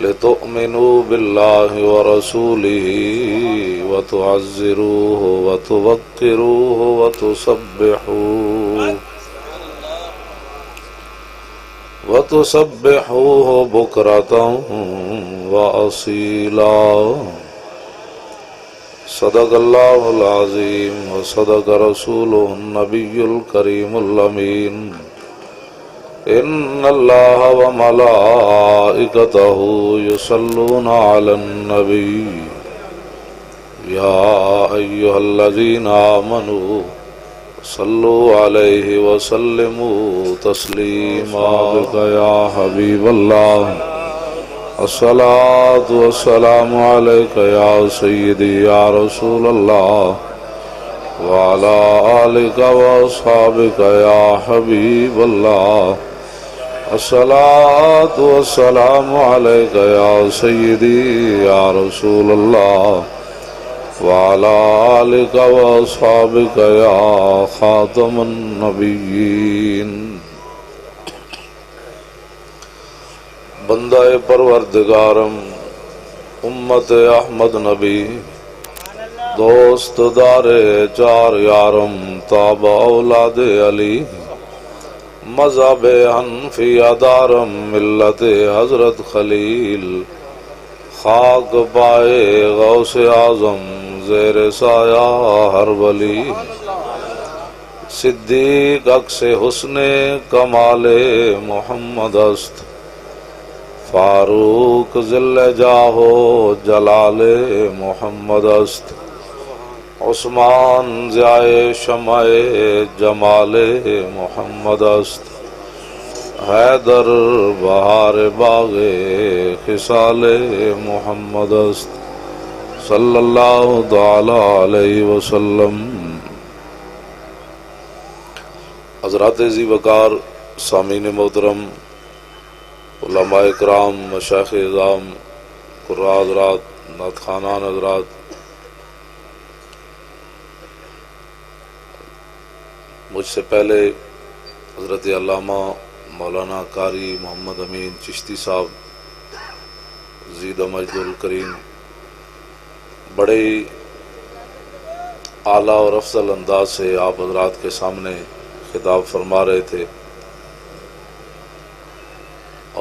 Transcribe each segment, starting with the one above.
لتؤمنوا بالله ورسوله وتعزروه وتوقروه وتسبحوه بكرة وأصيلا صدق الله العظيم وصدق رسوله النبي الكريم الأمين إن الله وملائكته يصلون على النبي يا أيها الذين آمنوا صلوا عليه وسلموا تسليما بك يا حبيب الله الصلاة والسلام عليك يا سيدي يا رسول الله وعلى آلك وأصحابك يا حبيب الله الصلاة والسلام عليك يا سيدي يا رسول الله وعلى آلك وأصحابك يا خاتم النبيين بندہ پروردگارم امت احمد نبی دوست دار چار یارم تاب اولاد علی مذہب حنفی دارم ملت حضرت خلیل خاک پائے غوث اعظم زیر سایہ ہر ولی صدیق عکس حسن کمال محمد است فاروق ذل جاہو جلال محمد است عثمان ضیائے شمع جمال محمد است حیدر بہار باغ خصال محمد است صلی اللہ تعالی علیہ وسلم۔ حضرات ذی وقار سامعین محترم، علماء اکرام، مشائخ اعظام، قراء حضرات، نعت خوانان حضرات، مجھ سے پہلے حضرت علامہ مولانا قاری محمد امین چشتی صاحب زید مجد الکریم بڑے اعلیٰ اور افضل انداز سے آپ حضرات کے سامنے خطاب فرما رہے تھے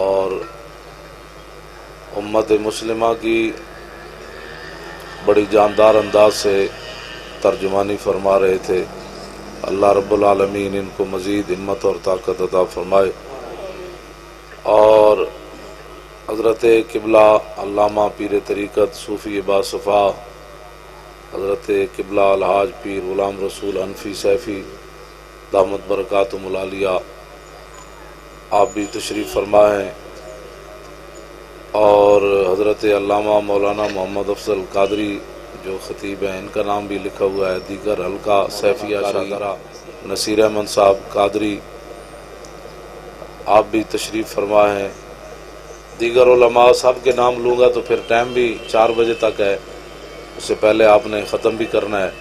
اور امت مسلمہ کی بڑی جاندار انداز سے ترجمانی فرما رہے تھے۔ اللہ رب العالمین ان کو مزید ہمت اور طاقت عطا فرمائے، اور حضرت قبلہ علامہ پیر طریقت صوفی باصفا حضرت قبلہ الحاج پیر غلام رسول حنفی سیفی دامت برکاتہم العالیہ آپ بھی تشریف فرمائیں، اور حضرت علامہ مولانا محمد افضل قادری جو خطیب ہیں ان کا نام بھی لکھا ہوا ہے، دیگر حلقہ سیفیہ شاگرہ نصیر احمد صاحب قادری آپ بھی تشریف فرمائیں، دیگر علماء سب کے نام لوں گا تو پھر ٹائم بھی 4 بجے تک ہے، اس سے پہلے آپ نے ختم بھی کرنا ہے۔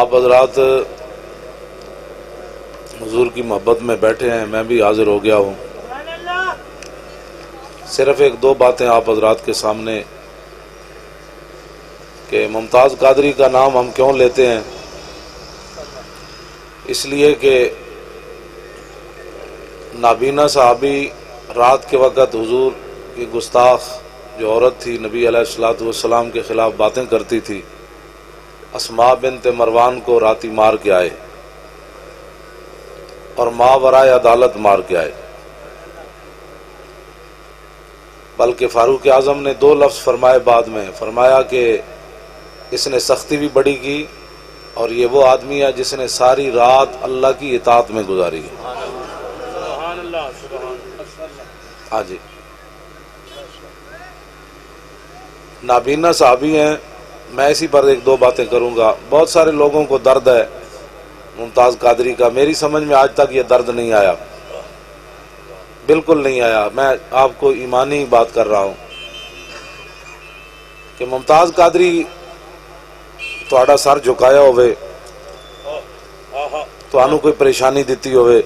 آپ حضرات حضور کی محبت میں بیٹھے ہیں، میں بھی حاضر ہو گیا ہوں۔ صرف 1-2 باتیں آپ حضرات کے سامنے کہ ممتاز قادری کا نام ہم کیوں لیتے ہیں، اس لیے کہ نابینا صحابی رات کے وقت حضور کی گستاخ جو عورت تھی نبی علیہ السلام کے خلاف باتیں کرتی تھی، اسماء بنت مروان کو راتی مار کے آئے اور ماورائے عدالت مار کے آئے، بلکہ فاروق اعظم نے 2 لفظ فرمائے بعد میں، فرمایا کہ اس نے سختی بھی بڑی کی اور یہ وہ آدمی ہے جس نے ساری رات اللہ کی اطاعت میں گزاری ہے۔ ہاں جی، نابینا صحابی ہیں، میں اسی پر 1-2 باتیں کروں گا۔ بہت سارے لوگوں کو درد ہے ممتاز قادری کا، میری سمجھ میں آج تک یہ درد نہیں آیا، بالکل نہیں آیا۔ میں آپ کو ایمانی بات کر رہا ہوں کہ ممتاز قادری تہاڈا سر جھکایا ہوئے، تانوں کوئی پریشانی دیتی ہوئے،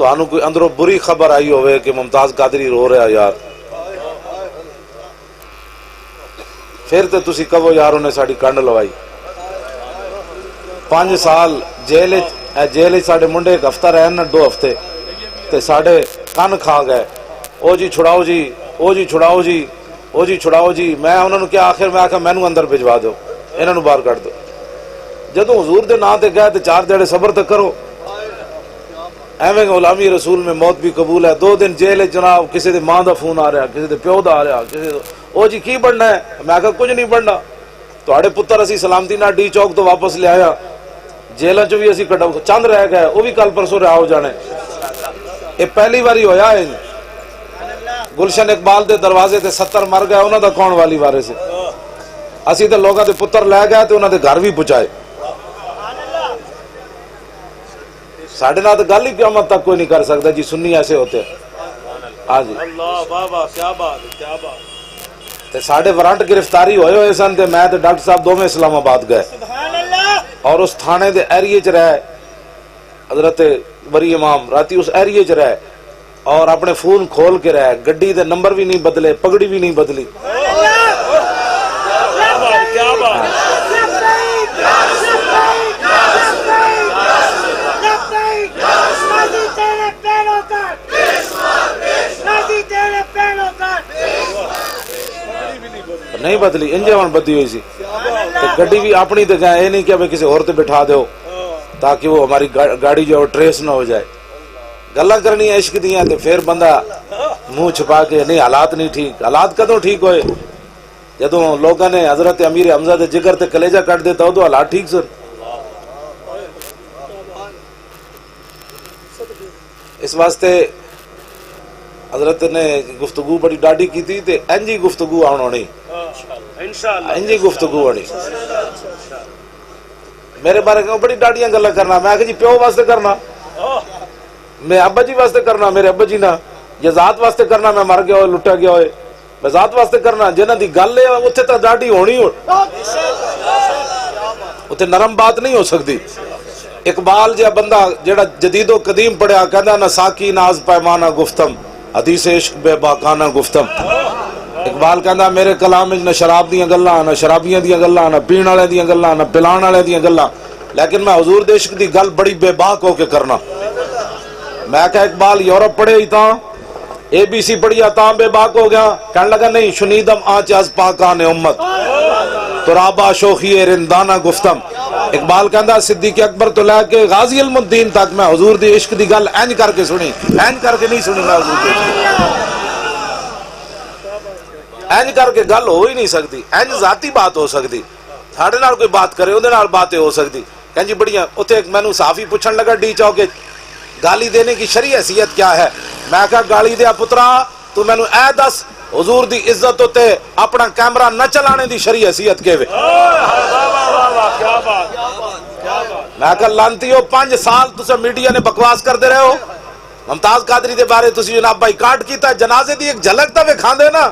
تو آنو کوئی اندروں بری خبر آئی ہوئے کہ ممتاز قادری رو رہا یار، پھر تو تسی کہو یار انہیں ساڑی کنڈ لوائی۔ 5 سال جیل ساڑے منڈے ایک ہفتہ رہن نہ 2 ہفتے تے ساڑے کن کھا گئے، او جی چھڑاؤ جی، او جی چھڑاؤ جی، او جی چھڑاؤ جی۔ میں انہوں نے کیا آخر میں آکھا مینوں اندر بھجوا دو، انہوں نے باہر کٹ دو۔ جدوں حضور دے نا تے گئے تے 4 دیڑے صبر تے کرو، ایویں غلامی رسول میں موت بھی قبول ہے۔ 2 دن جیل جناب، کسی دے ماں دا فون آ رہا، کسی دے پیو دا آ رہا، کسی دے او جی کی بننا ہے؟ میں کہا کچھ نہیں بننا، تواڈے پتر اسی سلامتی نال ڈی چوک تو واپس لے آیا، جیلاں چ بھی اسی کڈا چند رہ گئے، وہ بھی کل پرسوں رہا ہو جانے۔ یہ پہلی باری ہویا ہے۔ گلشن اقبال دے دروازے تے 70 مر گئے، انہاں دا کون والی وارث ہے؟ اسی تے لوگاں دے پتر لے گئے تے انہاں دے گھر بھی پہنچائے۔ ساڑھے نال تے گل ہی قیامت تک کوئی نہیں کر سکتا جی سنی ایسے ہوتے ہیں۔ ہاں جی اللہ بابا کیا بات ہے، کیا بات۔ تے ساڑھے وارنٹ گرفتاری ہوئے سن تے میں تے ڈاکٹر صاحب دو میں اسلام آباد گئے اور اس تھانے دے ایریے چ رہے، حضرت بری امام راتی اس ایریے چ رہے اور اپنے فون کھول کے رہے، گڈی دے نمبر بھی نہیں بدلے، پگڑی بھی نہیں بدلی۔ کیا بات ہے۔ نہیں بدلی، انجے وہاں بدی ہوئی سی۔ گڈی بھی اپنی تے گئے، یہ نہیں کہ کسی اور تے بٹھا دو تاکہ وہ ہماری گاڑی جو ٹریس نہ ہو جائے۔ گلاں کرنی عشق دیاں تے پھر بندہ منہ چھپا کے نہیں حالات نہیں ٹھیک۔ حالات کدوں ٹھیک ہوئے؟ جدوں لوگوں نے حضرت امیر حمزہ دے جگر تے کلیجہ کٹ دیتا ادو حالات ٹھیک سن۔ اس واسطے حضرت نے گفتگو بڑی ڈاڈی کی تھی تے انجی گفتگو آن ہونی، انجی گفتگو ہونی۔ میرے بارے کہ بڑی ڈاڈیاں گلاں کرنا، میں کہ جی پیو واسطے کرنا، میں ابا جی واسطے کرنا، میرے ابا جی نہ، یا ذات واسطے کرنا میں مر گیا ہوئے لٹا گیا ہوئے، میں ذات واسطے کرنا جنہاں دی گل ہے اتنے تو ڈاڈی ہونی ہو، اتنے نرم بات نہیں ہو سکتی۔ اقبال جا بندہ جڑا جدید و قدیم پڑھیا کہندا نہ ساکی ناز پیمانہ گفتم، حدیث عشق بے باکانہ گفتم۔ اقبال کہندا میرے کلام وچ نہ شراب دیاں گلاں، نہ شرابیاں دیاں گلاں، نہ پین والے دیاں گلاں، نہ پلان والے دیاں گلاں، لیکن میں حضور دے عشق دی گل بڑی بے باک ہو کے کرنا۔ میں کہا اقبال یورپ پڑھے ہی تاں ABC پڑھیا تاں بے باک ہو گیا؟ کہنے لگا نہیں، شنیدم آنچ از پاکان امت ترابا شوخی رندانہ گفتم۔ اقبال کہندا صدیق اکبر تو لے کے غازی علم الدین تک میں حضور دی عشق دی گل اینج کر کے سنی، اینج کر کے نہیں سنی میں حضور دی عشق، اینج کر کے گل ہو ہی نہیں سکتی، اینج ذاتی بات ہو سکتی، ساڑھے نال کوئی بات کرے اودے نال باتیں ہو سکتی۔ کہیں جی بڑیاں اتنے ایک مینوں صحافی پوچھن لگا ڈی چوک گالی دینے کی شرعی حیثیت کیا ہے؟ میں کہا گالی دیا پترا تو مینوں اے دس حضور دی عزت ہوتے اپنا کیمرہ نہ چلانے دی شرعی حیثیت کے وے؟ میں کہا لانتیو 5 سال تسا میڈیا نے بکواس کر دے رہے ہو، ممتاز قادری دے بارے تسی جناب بائی کاٹ کیتا، جنازے دی ایک جھلک تا وکھان دے نا،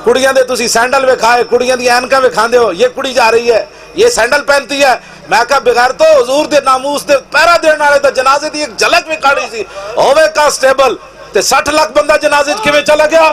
کڑیاں دے تسی سینڈل وکھائے، کڑیاں دی اینکاں وکھان دے ہو، یہ کڑی جا رہی ہے یہ سینڈل پہنتی ہے۔ میں کہا بغیر تو حضور دے ناموس دے پیرا دین والے تے جنازے دی ایک جھلک وکھاڑی سی، ہوے کانسٹیبل تے 60 لاکھ بندہ جنازے وچ کیویں چلا گیا؟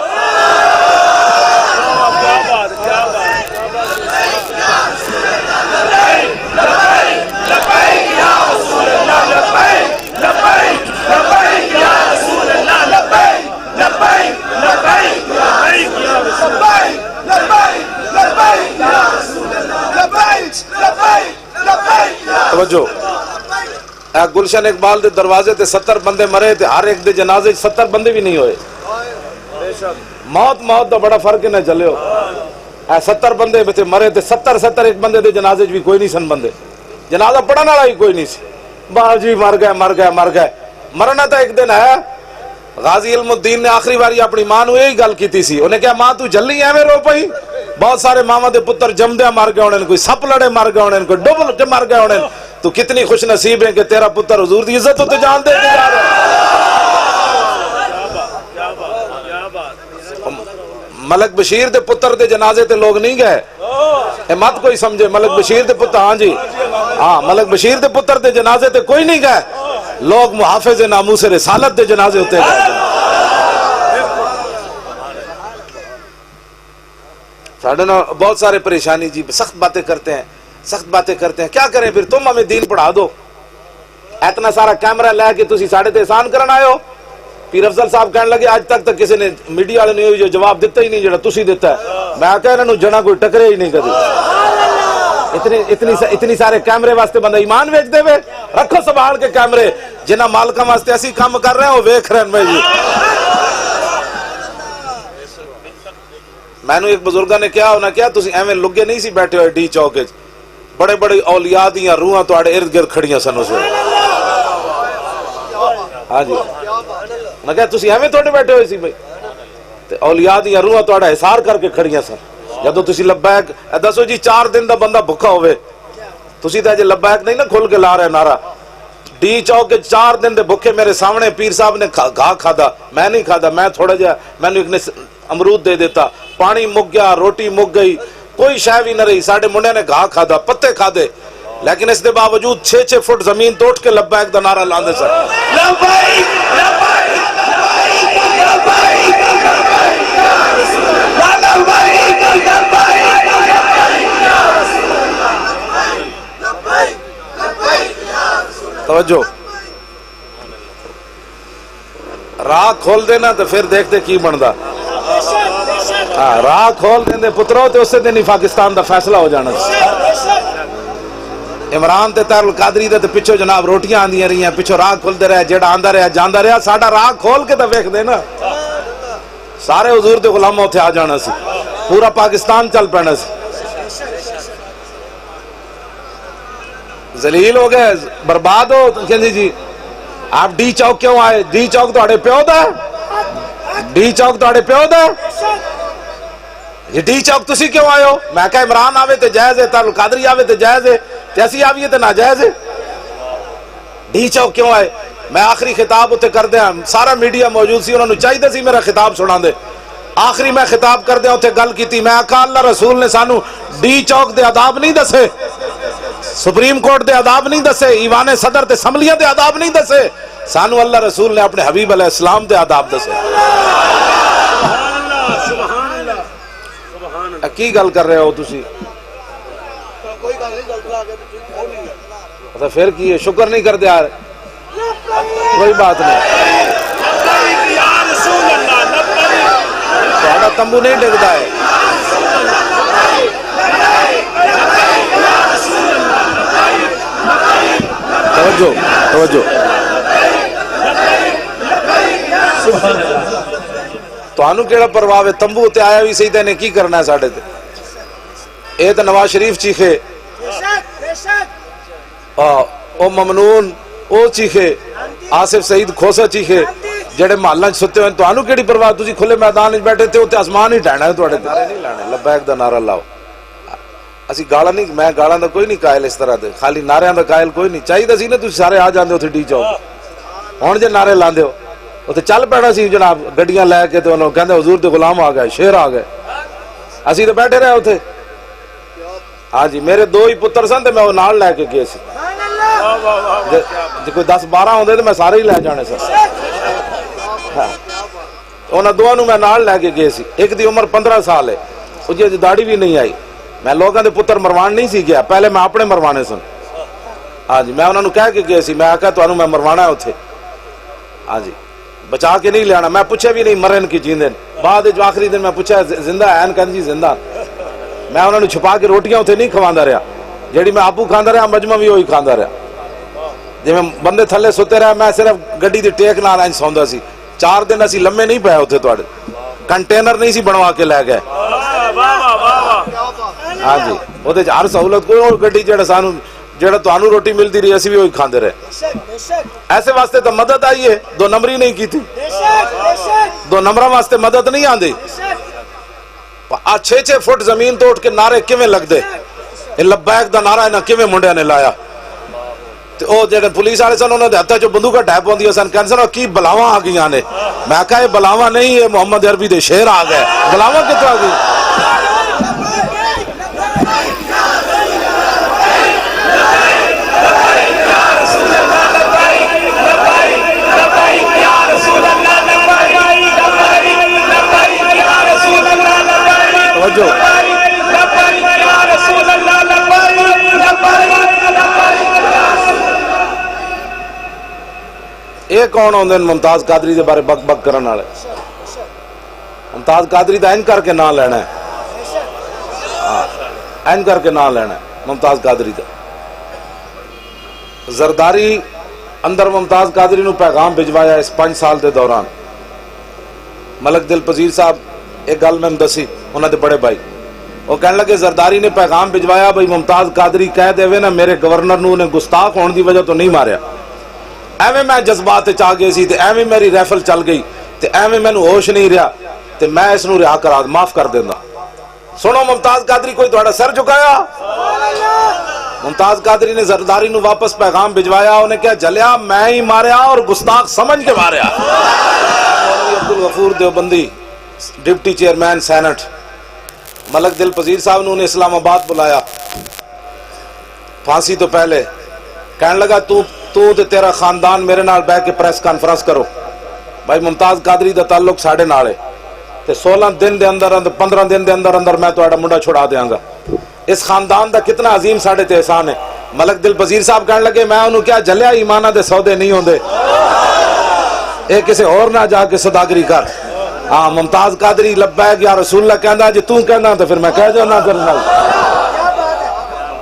توجہ، اے گلشن اقبال دے دروازے تے 70 بندے مرے تے ہر ایک دے جنازے 70 بندے بھی نہیں ہوئے۔ موت دا بڑا فرق نہ چلے ہو، اے 70 بندے تے مرے تے 70 ایک بندے دے جنازے بھی کوئی نہیں سن بندے، جنازہ پڑھن والا ہی کوئی نہیں سی، باہ جی مر گئے۔ مرنا تو ایک دن ہے۔ غازی علم الدین نے آخری باری اپنی ماں نو یہی گل کیتی سی، انہیں کہا ماں تو جلی ایویں رو پئی؟ بہت سارے ماما دے پتر جمدیا مر گئے ہونے، کوئی سپ لڑے مر گئے ہونے، کوئی ڈبل کے مر گئے ہونے، تو کتنی خوش نصیب ہے کہ تیرا پتر حضور دی عزت ہوتے جان دے کے جا رہے ہیں۔ ملک بشیر دے پتر دے جنازے تے لوگ نہیں گئے، اے مت کوئی سمجھے، ملک بشیر دے پتر، ہاں جی ہاں، ملک بشیر دے پتر دے جنازے تے کوئی نہیں گئے، لوگ محافظ ناموس رسالت دے جنازے ہوتے ہیں. ساڑھے نا بہت سارے پریشانی جی، سخت باتیں کرتے ہیں، سخت باتیں کرتے ہیں. کیا کریں پھر؟ تم ہمیں دین پڑھا دو. اتنا سارا کیمرہ لے کے تسی ساڑھے تے احسان کرنا آئے ہو. پیر افضل صاحب کہنے لگے آج تک کسی نے میڈیا والے نے جو جواب دیتا ہی نہیں جڑا تسی دیتا ہے. میں کہہ رہا ہوں جنا کوئی ٹکرے ہی نہیں کدی. اتنی سارے کیمرے واسطے بندہ ایمان ویچ دے وے. رکھو سنبھال کے کیمرے. جنہ مالکاں واسطے اسی کام کر رہے ہیں وہ ویکھ رہے ہیں. میں نے ایک بزرگاں نے کیا ہونا کیا تسی ایویں لگے نہیں سی بیٹھے ہوئے ڈی چوک وچ. بڑے بڑے اولیاء دیاں روحاں تواڈے ارد گرد کھڑیاں سن اس ویلے. ہاں جی میں کہا تسی ایویں تھوڑے بیٹھے ہوئے سی بھائی تے اولیاء دیاں روحاں تواڈا حصار کر کے کھڑیاں سن. جدوں تسی لبیک دسو جی 4 دن دا بندہ بھکا ہوئے تسی تے اجے لبیک نہیں نا کھل کے لا رہے نعرہ. ڈی چوک کے 4 دن دے بھکے میرے سامنے پیر صاحب نے گھا کھادا. میں نہیں کھادا. میں تھوڑا جہا میں نے ایک نے امرود دے دیتا. پانی مک گیا، روٹی مک گئی، کوئی شے بھی نہ رہی. ساڈے منڈے نے گھا کھادا، پتے کھادے، لیکن اس دے باوجود 6 فٹ زمین توڑ کے لبیک دا نعرہ لاندے سن. لبیک لبیک توجہ. راہ کھول دینا تو پھر دیکھتے کی بندا. راہ کھول دیں پترو تو اس دن ہی پاکستان دا فیصلہ ہو جانا. عمران تے طاہر القادری دے پچھو جناب روٹیاں آندیاں رہی ہیں، پچھو راہ کھلتے رہے، جیڑا آندا رہا جاندا رہا. ساڈا راہ کھول کے تو ویکھ دے نا. سارے حضور دے غلاماں اوتھے آ جانا سی، پورا پاکستان چل پینا سی. ذلیل ہو گئے، برباد ہو. کہندی جی آپ ڈی چوک کیوں آئے؟ ڈی چوک تہاڈے پیو دا؟ ڈی چوک تہاڈے پیو دا؟ یہ ڈی چوک تسی کیوں آئے ہو؟ میں کہا عمران آوے تے جائز ہے، طاہر القادری آوے تے جائز ہے، تے اسی آویے تے ناجائز ہے. ڈی چوک کیوں آئے؟ میں آخری خطاب اتنے کر دیا. سارا میڈیا موجود سی، انہوں نے چاہیے سی میرا خطاب سنا دے. آخری میں خطاب کر دیا اتنے گل کیتی. میں آقا اللہ رسول نے سانو ڈی چوک دے آداب نہیں دسے، سپریم کورٹ دے آداب نہیں دسے، ایوان صدر تے اسمبلیاں دے آداب نہیں دسے. سانو اللہ رسول نے اپنے حبیب علیہ السلام دے آداب دسے. کی گل کر رہے ہو تسی؟ پھر کی ہے؟ شکر نہیں کرتے یار؟ کوئی بات نہیں، تھوڑا تمبو نہیں ڈگتا ہے. توجہ توجہ. تانوں کیڑا پرواہ ہے؟ تمبو تے آیا بھی صحیح تے نے کی کرنا ہے ساڈے تے؟ اے تے نواز شریف چیخے، او ممنون او چیخے، آصف سعید کھوسا چیخے، جڑے محلہ ستے ہوئے. تانوں کیڑی پرواہ؟ تسی کھلے میدان وچ بیٹھے تے اوتے آسمان ہی ڈھہنا ہے تواڈے تے. نہیں لانے لبیک دا نعرہ لاؤ. اسی گالاں نہیں، میں گالاں دا کوئی نہیں قائل اس طرح دے، خالی نعریاں دا قائل کوئی نہیں. چاہیے سی نا تسی سارے آ جاندے اوتھے ڈی چوک. ہن جے نعرے لاندے ہو اوتھے چل پینا سی جناب گڈیاں لے کے تے انہوں کہندے حضور دے غلام آ گئے، شیر آ گئے. اسی تے بیٹھے رہے اوتھے. ہاں جی میرے 2 ہی پتر سن تے میں وہ نال لے کے گئے سی. جے کوئی 10-12 ہوندے تے میں سارے ہی لے جانے سن. انہاں دوواں نوں میں نال لے کے گئے سی. ایک دی عمر 15 سال ہے، او جی داڑھی بھی نہیں آئی. میں لوگاں دے پتر مروان نہیں سی گیا، پہلے میں اپنے مروانے سن. ہاں جی میں انہاں نوں کہہ کے گئے سی، میں آکھیا تانوں میں مروانا ہے اوتھے. ہاں جی بچا کے نہیں لیانا. میں پوچھے بھی نہیں مرن کی جیندے. بعد جو آخری دن میں پوچھا زندہ ہے؟ کہندے جی زندہ. میں انہوں نے چھپا کے روٹیاں اتنے نہیں کھواندا رہا، جیڑی میں آپو کھاندا رہا مجمع بھی وہی کھاندا رہا. جی میں بندے تھلے ستے رہا، میں صرف گڈی دی ٹیک نال انج سوندا سی. 4 دن اسی لمے نہیں پئے اتنے، تواڈے کنٹینر نہیں سی بنوا کے لے گئے. ہاں جی وہ ہر سہولت کوئی اور گڈی جڑا سانو جڑا تانوں روٹی ملتی رہی اسی بھی وہی کھاندے رہے. ایسے واسطے تو مدد آئی ہے، 2 نمبری نہیں کی تھی. 2 نمبراں واسطے مدد نہیں آندی. 6 فٹ زمین توڑ کے نعرے کیویں لگ دے؟ لبیک دا نعرہ انہاں کیویں منڈیاں نے لایا؟ تے او جڑے پولیس والے سن انہاں دے ہتھاں چ بندوقاں ڈھے پوندیاں سن. کہندے سن کی بلاواں آ گئیاں نے. میں کہا یہ بلاواں نہیں، یہ محمد عربی دے شعر آ گئے. بلاواں کتھوں آ گئی؟ یہ کون ہوندے ممتاز قادری دے بارے بک بک کرن والے؟ ممتاز قادری دا این کر کے نام لینا ہے، این کر کے نام لینا ہے ممتاز قادری دا۔ زرداری اندر ممتاز قادری نو پیغام بھجوایا اس 5 سال دے دوران۔ ملک دل پذیر صاحب ایک گل میں دسی انہاں دے بڑے بھائی، وہ کہنے لگے زرداری نے پیغام بھجوایا بھئی ممتاز قادری کہہ دے نا میرے گورنر نو نے گستاخ ہون دی وجہ تو نہیں ماریا، ایویں میں جذبات وچ آ گئی سی تے ایویں میری ریفل چل گئی تے ایویں مینوں ہوش نہیں رہا تے میں اس نو رہا کرا معاف کر دیندا۔ سنو ممتاز قادری کوئی تہاڈا سر جھکایا؟ ممتاز قادری نے زرداری نو واپس پیغام بھجوایا، انہیں کہا جلیا میں ہی ماریا اور گستاخ سمجھ کے ماریا۔ مولوی Abdul Ghafoor Deobandi deputy chairman senate Malik Dilpazir صاحب نے انہیں اسلام آباد بلایا پھانسی تو پہلے، کہنے لگا تو تے تیرا خاندان میرے نال بیٹھ کے پریس کانفرنس کرو، بھائی ممتاز قادری دا تعلق ساڑھے نالے تے 16 دن دے اندر 15 دن دے اندر اندر میں تہاڈا منڈا چھڑا دیاں گا۔ اس خاندان دا کتنا عظیم ساڑھے تے احسان ہے۔ ملک دل پذیر صاحب کہنے لگے میں انہوں کیا جلیا ایمانہ دے سودے نہیں ہوندے، اے کسے اور نہ جا کے صداگری کر۔ ہاں ممتاز قادری لبیک یا رسول اللہ کہندا جی تو کہندا تو پھر میں کہہ جانا کرنا۔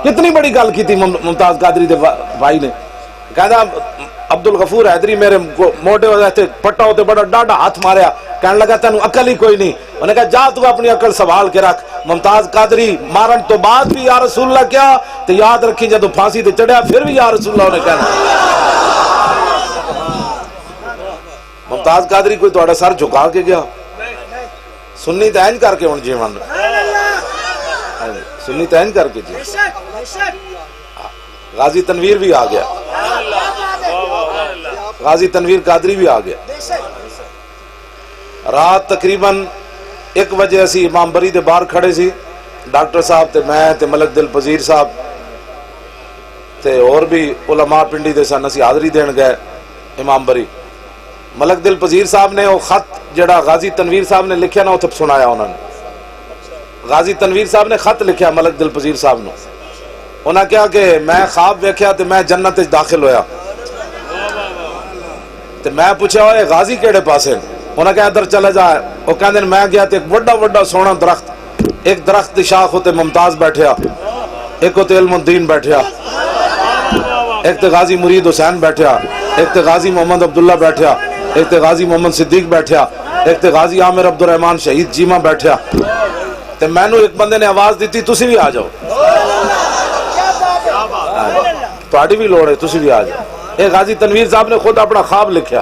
کتنی بڑی گل کی تھی ممتاز قادری دے بھائی نے، کہندا عبدالغفور حیدری میرے موٹے ہوتے پٹا ہوتے بڑا ڈاڈا ہاتھ ماریا، کہنے لگا تینوں عقل ہی کوئی نہیں، انہوں نے کہا جا تو اپنی عقل سنبھال کے رکھ۔ ممتاز قادری مارن تو بعد بھی یا رسول اللہ کیا تو یاد رکھی جدو پھانسی تے چڑھیا پھر بھی یا رسول اللہ نے کہنا۔ ممتاز قادری کوئی تہاڈا سر جھکا کے گیا؟ سنی تے این کر کے ہن جیون، سنی تے این کر کے جی۔ غازی تنویر بھی آ گیا، غازی تنویر قادری بھی آ گیا۔ رات تقریباً 1 بجے اسی امام بری دے باہر کھڑے سی، ڈاکٹر صاحب تے میں تے ملک دل پذیر صاحب تے اور بھی علماء پنڈی دے سن، اسی حاضری دین گئے امام بری۔ ملک دل پذیر صاحب نے وہ خط جڑا غازی تنویر صاحب نے لکھیا نا اتھے سنایا انہوں نے۔ غازی تنویر صاحب نے خط لکھیا ملک دل پذیر صاحب نے، انہاں کہا کہ میں خواب ویکھیا تے میں جنت وچ داخل ہویا تے میں پوچھا ہوئے غازی کیڑے پاسے، انہاں کہا ادھر چلے جا، وہ کہندے میں گیا تے ایک بڑا بڑا سونا درخت، ایک درخت دی شاخ ہوتے ممتاز بیٹھیا، ایک ہوتے علم الدین بیٹھیا، ایک تے غازی مرید حسین بیٹھیا، ایک تے غازی محمد عبداللہ بیٹھیا، ایک تے غازی محمد صدیق بیٹھیا، ایک تے غازی عامر عبدالرحمن شہید جیمہ بیٹھیا۔ تے میں نو ایک بندے نے آواز دیتی تسی بھی آ جاؤ، تہاڈی بھی لوڑ ہے تسی بھی آ جاؤ۔ اے غازی تنویر صاحب نے خود اپنا خواب لکھیا،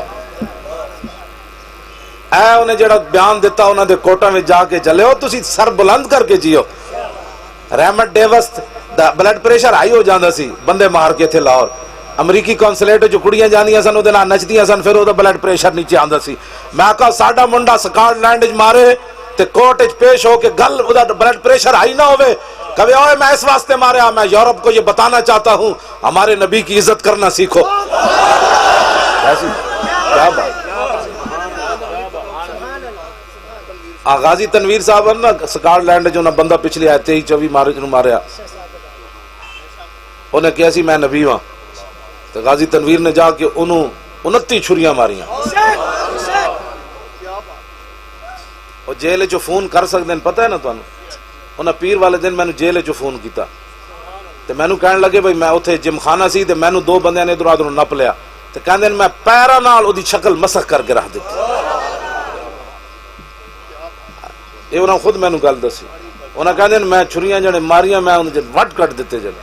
اے انہیں جڑا بیان دیتا انہوں دے کوٹا میں جا کے چلے ہو تسی سر بلند کر کے جیو۔ رحمت ڈیوس دا بلڈ پریشر ہائی ہو جاندہ سی، بندے مار کے تھے لاہور، امریکی کونسلیٹ جو کڑیاں جانیاں سن وہ نچدیاں سن، پھر وہ بلڈ پریشر نیچے آندہ سی۔ میں کہا ساڈا منڈا سکاٹ لینڈ مارے تے کوٹ پیش ہو کے گل بلڈ پریشر ہائی نہ ہوئے، کبھی اوے میں اس واسطے ماریا، میں یورپ کو یہ بتانا چاہتا ہوں ہمارے نبی کی عزت کرنا سیکھو۔ ایسی کیا بات۔ غازی تنویر صاحب نا سکاٹ لینڈ جو نا بندہ پچھلی آئے 23-24 مارے جنہوں ماریا، انہیں کیا سی میں نبی ہاں، تو غازی تنویر نے جا کے انہوں 29 چھریاں ماریاں۔ اور جیلے جو فون کر سکتے ہیں پتہ ہے نا تو انہوں پیر والے دن میں نے جیلے جو فون کیتا تو میں نے کہنے لگے بھئی میں اتھے جم خانہ سی تو میں نے 2 بندے نے ادھر ادھر نپ لیا تو کہنے دن میں پیرا نال او دی شکل مسخ کر کے رکھ دیتی۔ یہ انہوں خود میں نے گل دسی، انہوں کہنے دن میں چھریاں جنے ماریاں میں انہوں جن وٹ کٹ دیتے جنے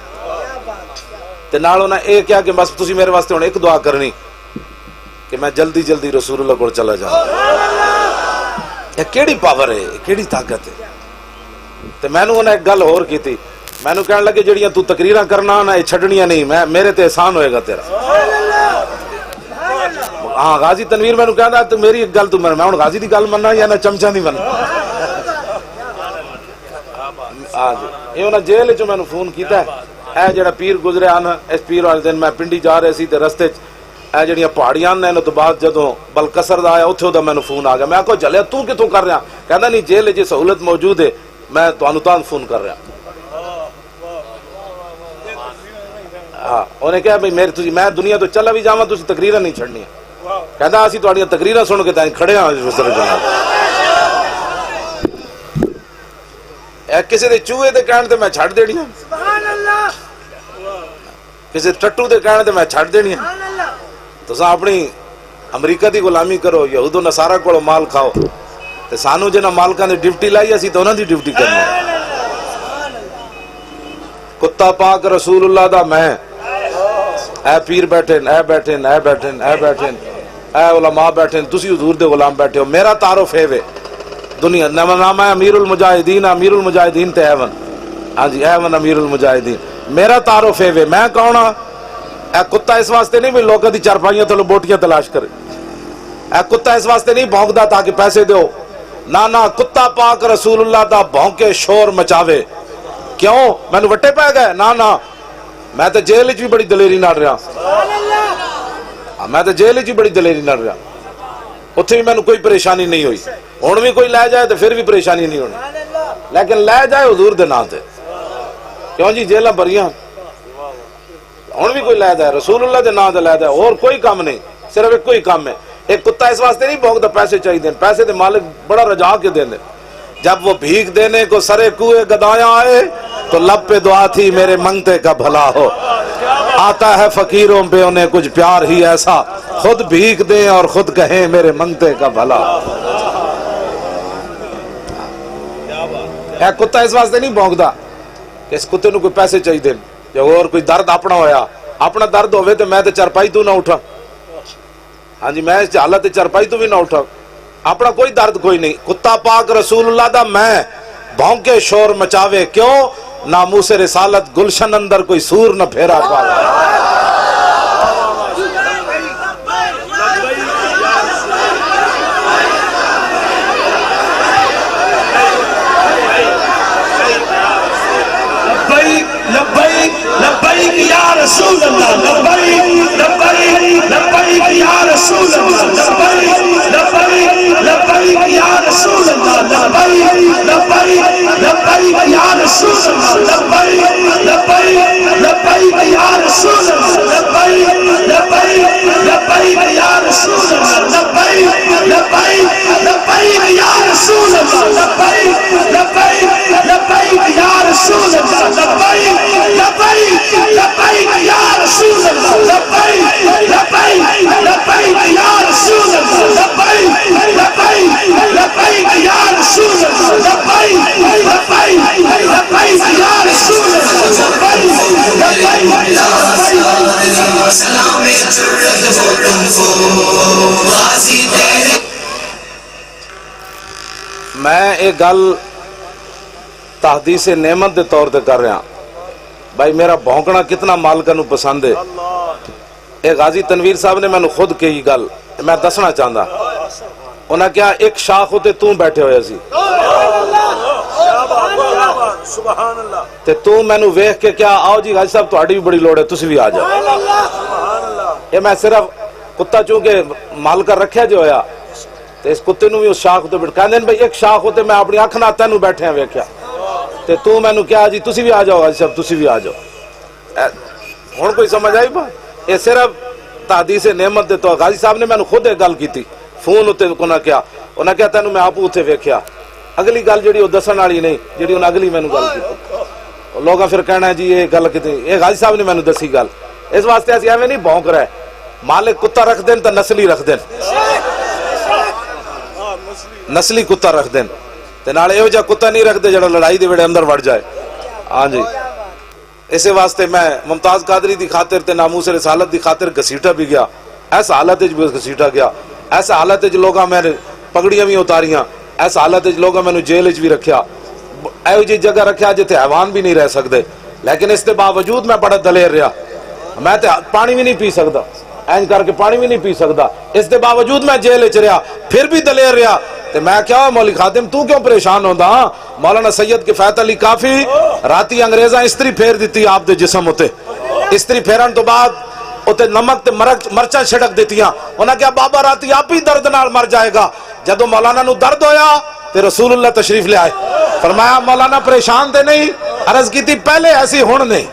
تے نال انہوں اے کیا کہ بس تسی میرے واسطے انہوں ایک دعا کرنی کہ میں جلدی جلدی رسول اللہ کو چلا جاؤں۔ یہ کیڑی پاور ہے، یہ کیڑی طاقت ہے۔ تو میں نے انہیں ایک گل اور کی تھی، میں نے کہنے لگے جڑیاں تو تقریرہ کرنا نا یہ چھڑنیاں نہیں، میرے تے احسان ہوئے گا تیرا۔ ہاں غازی تنویر میں نے کہنا تو میری ایک گل تو میں ہوں غازی دی گل مننا یا نہ چمچا نہیں مننا۔ یہ انہیں جیل جو میں نے فون کیتا ہے، اے جڑا پیر گزرے آنا اس پیر والے دن میں پنڈی جا رہے سی تے رستے اے جڑیاں پہاڑیاں نے تو بعد جدوں بلکسر دا آیا اتھے دا میں نے فون آ گیا، میں کہا جلیا تو کتوں کر رہا؟ کہندا نہیں جیل جی سہولت موجود ہے میں تان فون کر رہا۔ ہاں انہیں کہا بھئی میں دنیا تو چلا بھی جاواں تسی تقریرہ نہیں چھڑنی۔ کہتا اسی تہاڈیاں تقریراں سن کے تائیں کھڑے ہاں اس طرح جناب اے کسی دے چوہے دے کہن تے میں چھڈ دینی ہاں سبحان اللہ کسی ٹٹو دے کہن تے میں چھڈ دینی ہاں تساں اپنی امریکہ دی غلامی کرو یہود و نصارہ کولوں مال کھاؤ تے سانو جنہاں مالکاں دی ڈیوٹی لائی اسی تے انہاں دی ڈیوٹی کرنی کتا پاک رسول اللہ دا میں اے پیر بیٹھن اے بیٹھن اے بیٹھن اے بیٹھن اے علماء بیٹھن تسی حضور دے غلام بیٹھے ہو میرا تعارف ہے وے دنیا نام ہے امیر المجاہدین تے ایون ہاں جی ایون امیر المجاہدین میرا تعارف ہے وے میں کون ہاں اے کتا اس واسطے نہیں بھی لوگوں دی چارپائیاں تھلو بوٹیاں تلاش کرے اے کتا اس واسطے نہیں بھونکدا تاکہ پیسے دیو نہ کتا پاک رسول اللہ دا بھونکے شور مچاوے کیوں میں نے وٹے پہ گئے نہ میں تو جیل بھی بڑی دلیری نال رہا میں تو جیل بھی بڑی دلیری نال رہا اتنے بھی میں نے کوئی پریشانی نہیں ہوئی ہوں بھی کوئی لے جائے تو پھر بھی پریشانی نہیں ہونی لیکن لے جائے حضور دے نام تے کیوں جی جیلاں بھریاں ہوں بھی کوئی لے جائے رسول اللہ دے نام تے لے جائے اور کوئی کام نہیں صرف ایک کوئی کام ہے ایک کتا اس واسطے نہیں بھونکتا پیسے چاہیے پیسے دے مالک بڑا رجا کے دیں جب وہ بھیک دینے کو سرے کوئے گدایاں آئے تو لب پہ دعا تھی میرے منگتے کا بھلا ہو آتا ہے فقیروں پہ انہیں کچھ پیار ہی ایسا خود بھیک دیں اور خود کہیں میرے منگتے کا بھلا اے کتا اس واسطے نہیں بھونکتا کہ اس کتے نو کوئی پیسے چاہیے دیں یا اور کوئی درد اپنا ہویا اپنا درد ہوئے تو میں تے چرپائی تو نہ اٹھا ہاں جی میں اس حالت چرپائی تو بھی نہ اٹھا اپنا کوئی درد کوئی نہیں کتا پاک رسول اللہ دا میں بھونکے شور مچاوے کیوں ناموس رسالت گلشن اندر کوئی سور نہ پھیرا پاوے لبیک یا رسول اللہ لبیک لبیک لبیک یا رسول اللہ لبیک لبیک یا رسول اللہ لبیک لبیک لبیک یا رسول اللہ لبیک لبیک یا رسول اللہ لبیک لبیک یا رسول اللہ لبیک لبیک یا رسول اللہ لبیک لبیک یا رسول اللہ لبیک لبیک یا رسول اللہ لبیک لبیک یا رسول اللہ لبیک لبیک یا رسول اللہ لبیک لبیک یا رسول میں ایک گل تحدیث نعمت دے طور تے کر رہا بھائی میرا بھونکنا کتنا مالکہ نو پسند ہے ایک غازی تنویر صاحب نے میں نے خود کہی گل میں دسنا چاہتا انہاں کیا ایک شاخ ہوتے تو بیٹھے ہوئے سی سبحان اللہ تے تو میں نے ویکھ کے کیا آؤ جی غازی صاحب تہاڈی بھی بڑی لوڑ ہے تسی بھی آ جاؤ یہ میں صرف کتا چونکہ مالکہ رکھیا جو ہویا تے اس کتے نو بھی اس شاخ ہوتے بیٹھ کہندے بھائی ایک شاخ ہوتے میں اپنی اکھ نال تینوں بیٹھے ہیں ویکھیا تے تو میں نے کیا جی تسی بھی آ جاؤ غازی صاحب تسی بھی آ جاؤ ہن کوئی سمجھ آئی بات یہ صرف تحدیث نعمت دے تو غازی صاحب نے میں نے خود ایک گل کیتی فون ہوتے انہاں کیا تینوں میں آپ اتنے ویکھیا اگلی گل جڑی وہ دسن والی نہیں جڑی انہیں اگلی میں گل کی لوگاں پھر کہنا ہے جی یہ گل کتنی یہ غازی صاحب نے میں دسی گل اس واسطے اسی ایویں نہیں بھونک رہے مالک کتا رکھ دین تو نسلی رکھ دین نسلی کتا رکھ دین تے نال ایہو جا کتا نہیں رکھ دے جڑا لڑائی دے ویڑے اندر وڑ جائے ہاں جی اسے واسطے میں ممتاز قادری دی خاطر تے ناموس رسالت دی خاطر گھسیٹا بھی گیا ایسا حالت وچ بھی گھسیٹا گیا ایسا حالت وچ لوگاں میں پگڑیاں بھی اتاریاں ایسا حالت وچ لوگاں میں جیل وچ بھی رکھیا ایہو جی جگہ رکھیا جتے حیوان بھی نہیں رہ سکدے لیکن اس کے باوجود میں بڑا دلیر رہا میں تے پانی بھی نہیں پی سکدا اینج کر کے پانی بھی نہیں پی سکدا اس کے باوجود میں جیل وچ رہا پھر بھی دلیر رہا تے میں کیا مولی خادم تو کیوں پریشان ہوندا مولانا سید کفایت علی کافی راتی انگریزاں استری پھیر دیتی آپ دے جسم ہوتے استری پھیرن تو بعد اوتے نمک تے مرچا چھڑک دیتیاں انہاں کیا بابا راتی آپ ہی درد نال مر جائے گا جدو مولانا نو درد ہویا تے رسول اللہ تشریف لے آئے فرمایا مولانا پریشان تے نہیں عرض کی تھی پہلے ایسی ہن نہیں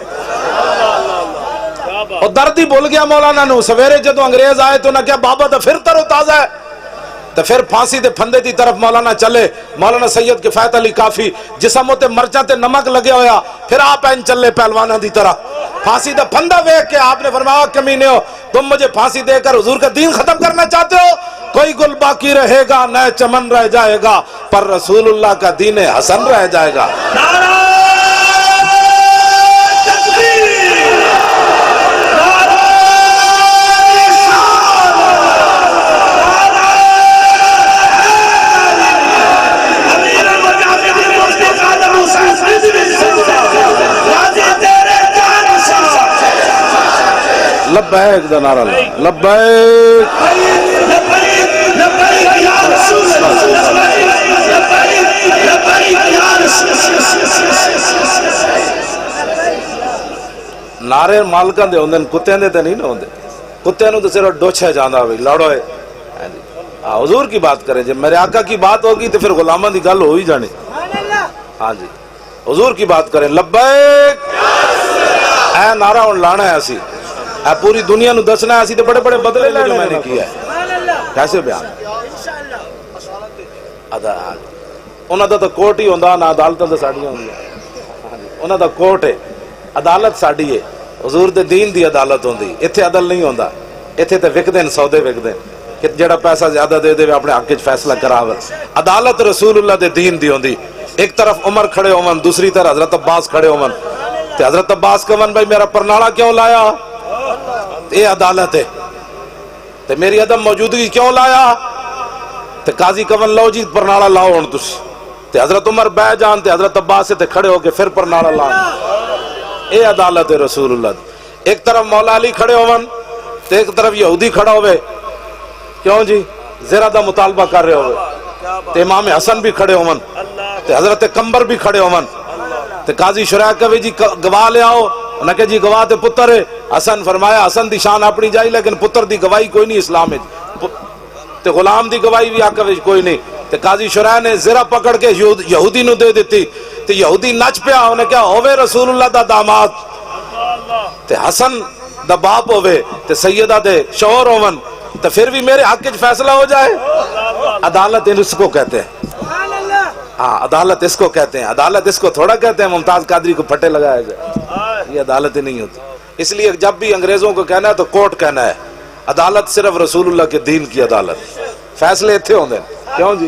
اور درد ہی بھول گیا مولانا نو. سویرے جدو انگریز آئے تو انہیں کیا بابا تو پھر تر و تازہ ہے, تو پھر پھانسی دے پھندے دی طرف مولانا چلے. مولانا سید کفایت علی کافی جسم تے مرچاں تے نمک لگے ہویا, پھر آپ این چلے پہلوانہ دی طرح. پھانسی دا پھندا ویکھ کے آپ نے فرمایا کمینے ہو, تم مجھے پھانسی دے کر حضور کا دین ختم کرنا چاہتے ہو؟ کوئی گل باقی رہے گا, نئے چمن رہ جائے گا, پر رسول اللہ کا دین حسن رہ جائے گا. لبیک دا نعرہ لبیک لبیک یا رسول اللہ, لبیک یا رسول اللہ. نعرے مالکاں دے ہوندے, کتےاں دے تے نہیں نہ ہوندے. کتےاں نوں تے صرف ڈوچھے جاندا وی لڑو ہے. حضور کی بات کریں, جب میرے آقا کی بات ہوگی تو پھر غلاماں دی گل ہو ہی جانی. ہاں جی, حضور کی بات کریں لبیک. اے نعرہ ہن لانا ہے اسی, اے پوری دنیا نو دسنا ہے اسی, تے بڑے بڑے بدلے لے جو میں نے کیا ہے. کیسے بیان انہاں دا تو کوٹ ہی ہوندا نا, عدالتاں تے ساڈیاں ہوندیاں. انہاں دا کوٹ ہے, عدالت ساڈی ہے. حضور دے دین دی عدالت ہوندی, ایتھے عدل نہیں ہوندا. ایتھے تے وکدے نے سودے وکدے کہ جڑا پیسہ زیادہ دے دے اپنے حق وچ فیصلہ کراوے. عدالت رسول اللہ دے دین دی ہوندی. ایک طرف عمر کھڑے ہون, دوسری طرف حضرت عباس کھڑے ہون, تے حضرت عباس کہون بھائی میرا پرنالا کیوں لایا؟ یہ عدالت ہے. تے میری عدم موجودگی کیوں لایا؟ تے قاضی کون لو جی پرنالا لاؤ ہن تسی. تے حضرت عمر بہ جان تے حضرت عباس سے تے کھڑے ہو کے پھر پرنالا لاؤ. اے عدالت ہے رسول اللہ دی. ایک طرف مولا علی کھڑے ہون تے ایک طرف یہودی کھڑا ہوئے, کیوں جی زرہ دا مطالبہ کر رہے ہوئے. تے امام حسن بھی کھڑے ہون, تے حضرت کمبر بھی کھڑے ہون. تے قاضی شرح کہے جی گواہ لے آؤ, انہاں کہ جی گواہ تے پتر ہے. حسن فرمایا حسن دی شان اپنی جائی, لیکن پتر دی گواہی کوئی نہیں اسلام ہے. تے غلام دی گواہی بھی آقا وچ کوئی نہیں. تے قاضی شرح نے زرہ پکڑ کے یہودی نو دے دیتی. تے یہودی نچ پیا, انہیں کہا ہووے رسول اللہ دا داماد, تے حسن دا باپ ہووے, تے سیدہ دے شوہر ہون, تے پھر بھی میرے حق وچ فیصلہ ہو جائے. عدالت اس کو کہتے ہیں. ہاں عدالت اس کو کہتے ہیں. عدالت اس کو تھوڑا کہتے ہیں ممتاز قادری کو پھٹے لگایا جائے. یہ عدالت ہی نہیں ہوتی. اس لیے جب بھی انگریزوں کو کہنا ہے تو کورٹ کہنا ہے. عدالت صرف رسول اللہ کے دین کی عدالت. فیصلے اتھے ہوندے ہیں, کیوں جی؟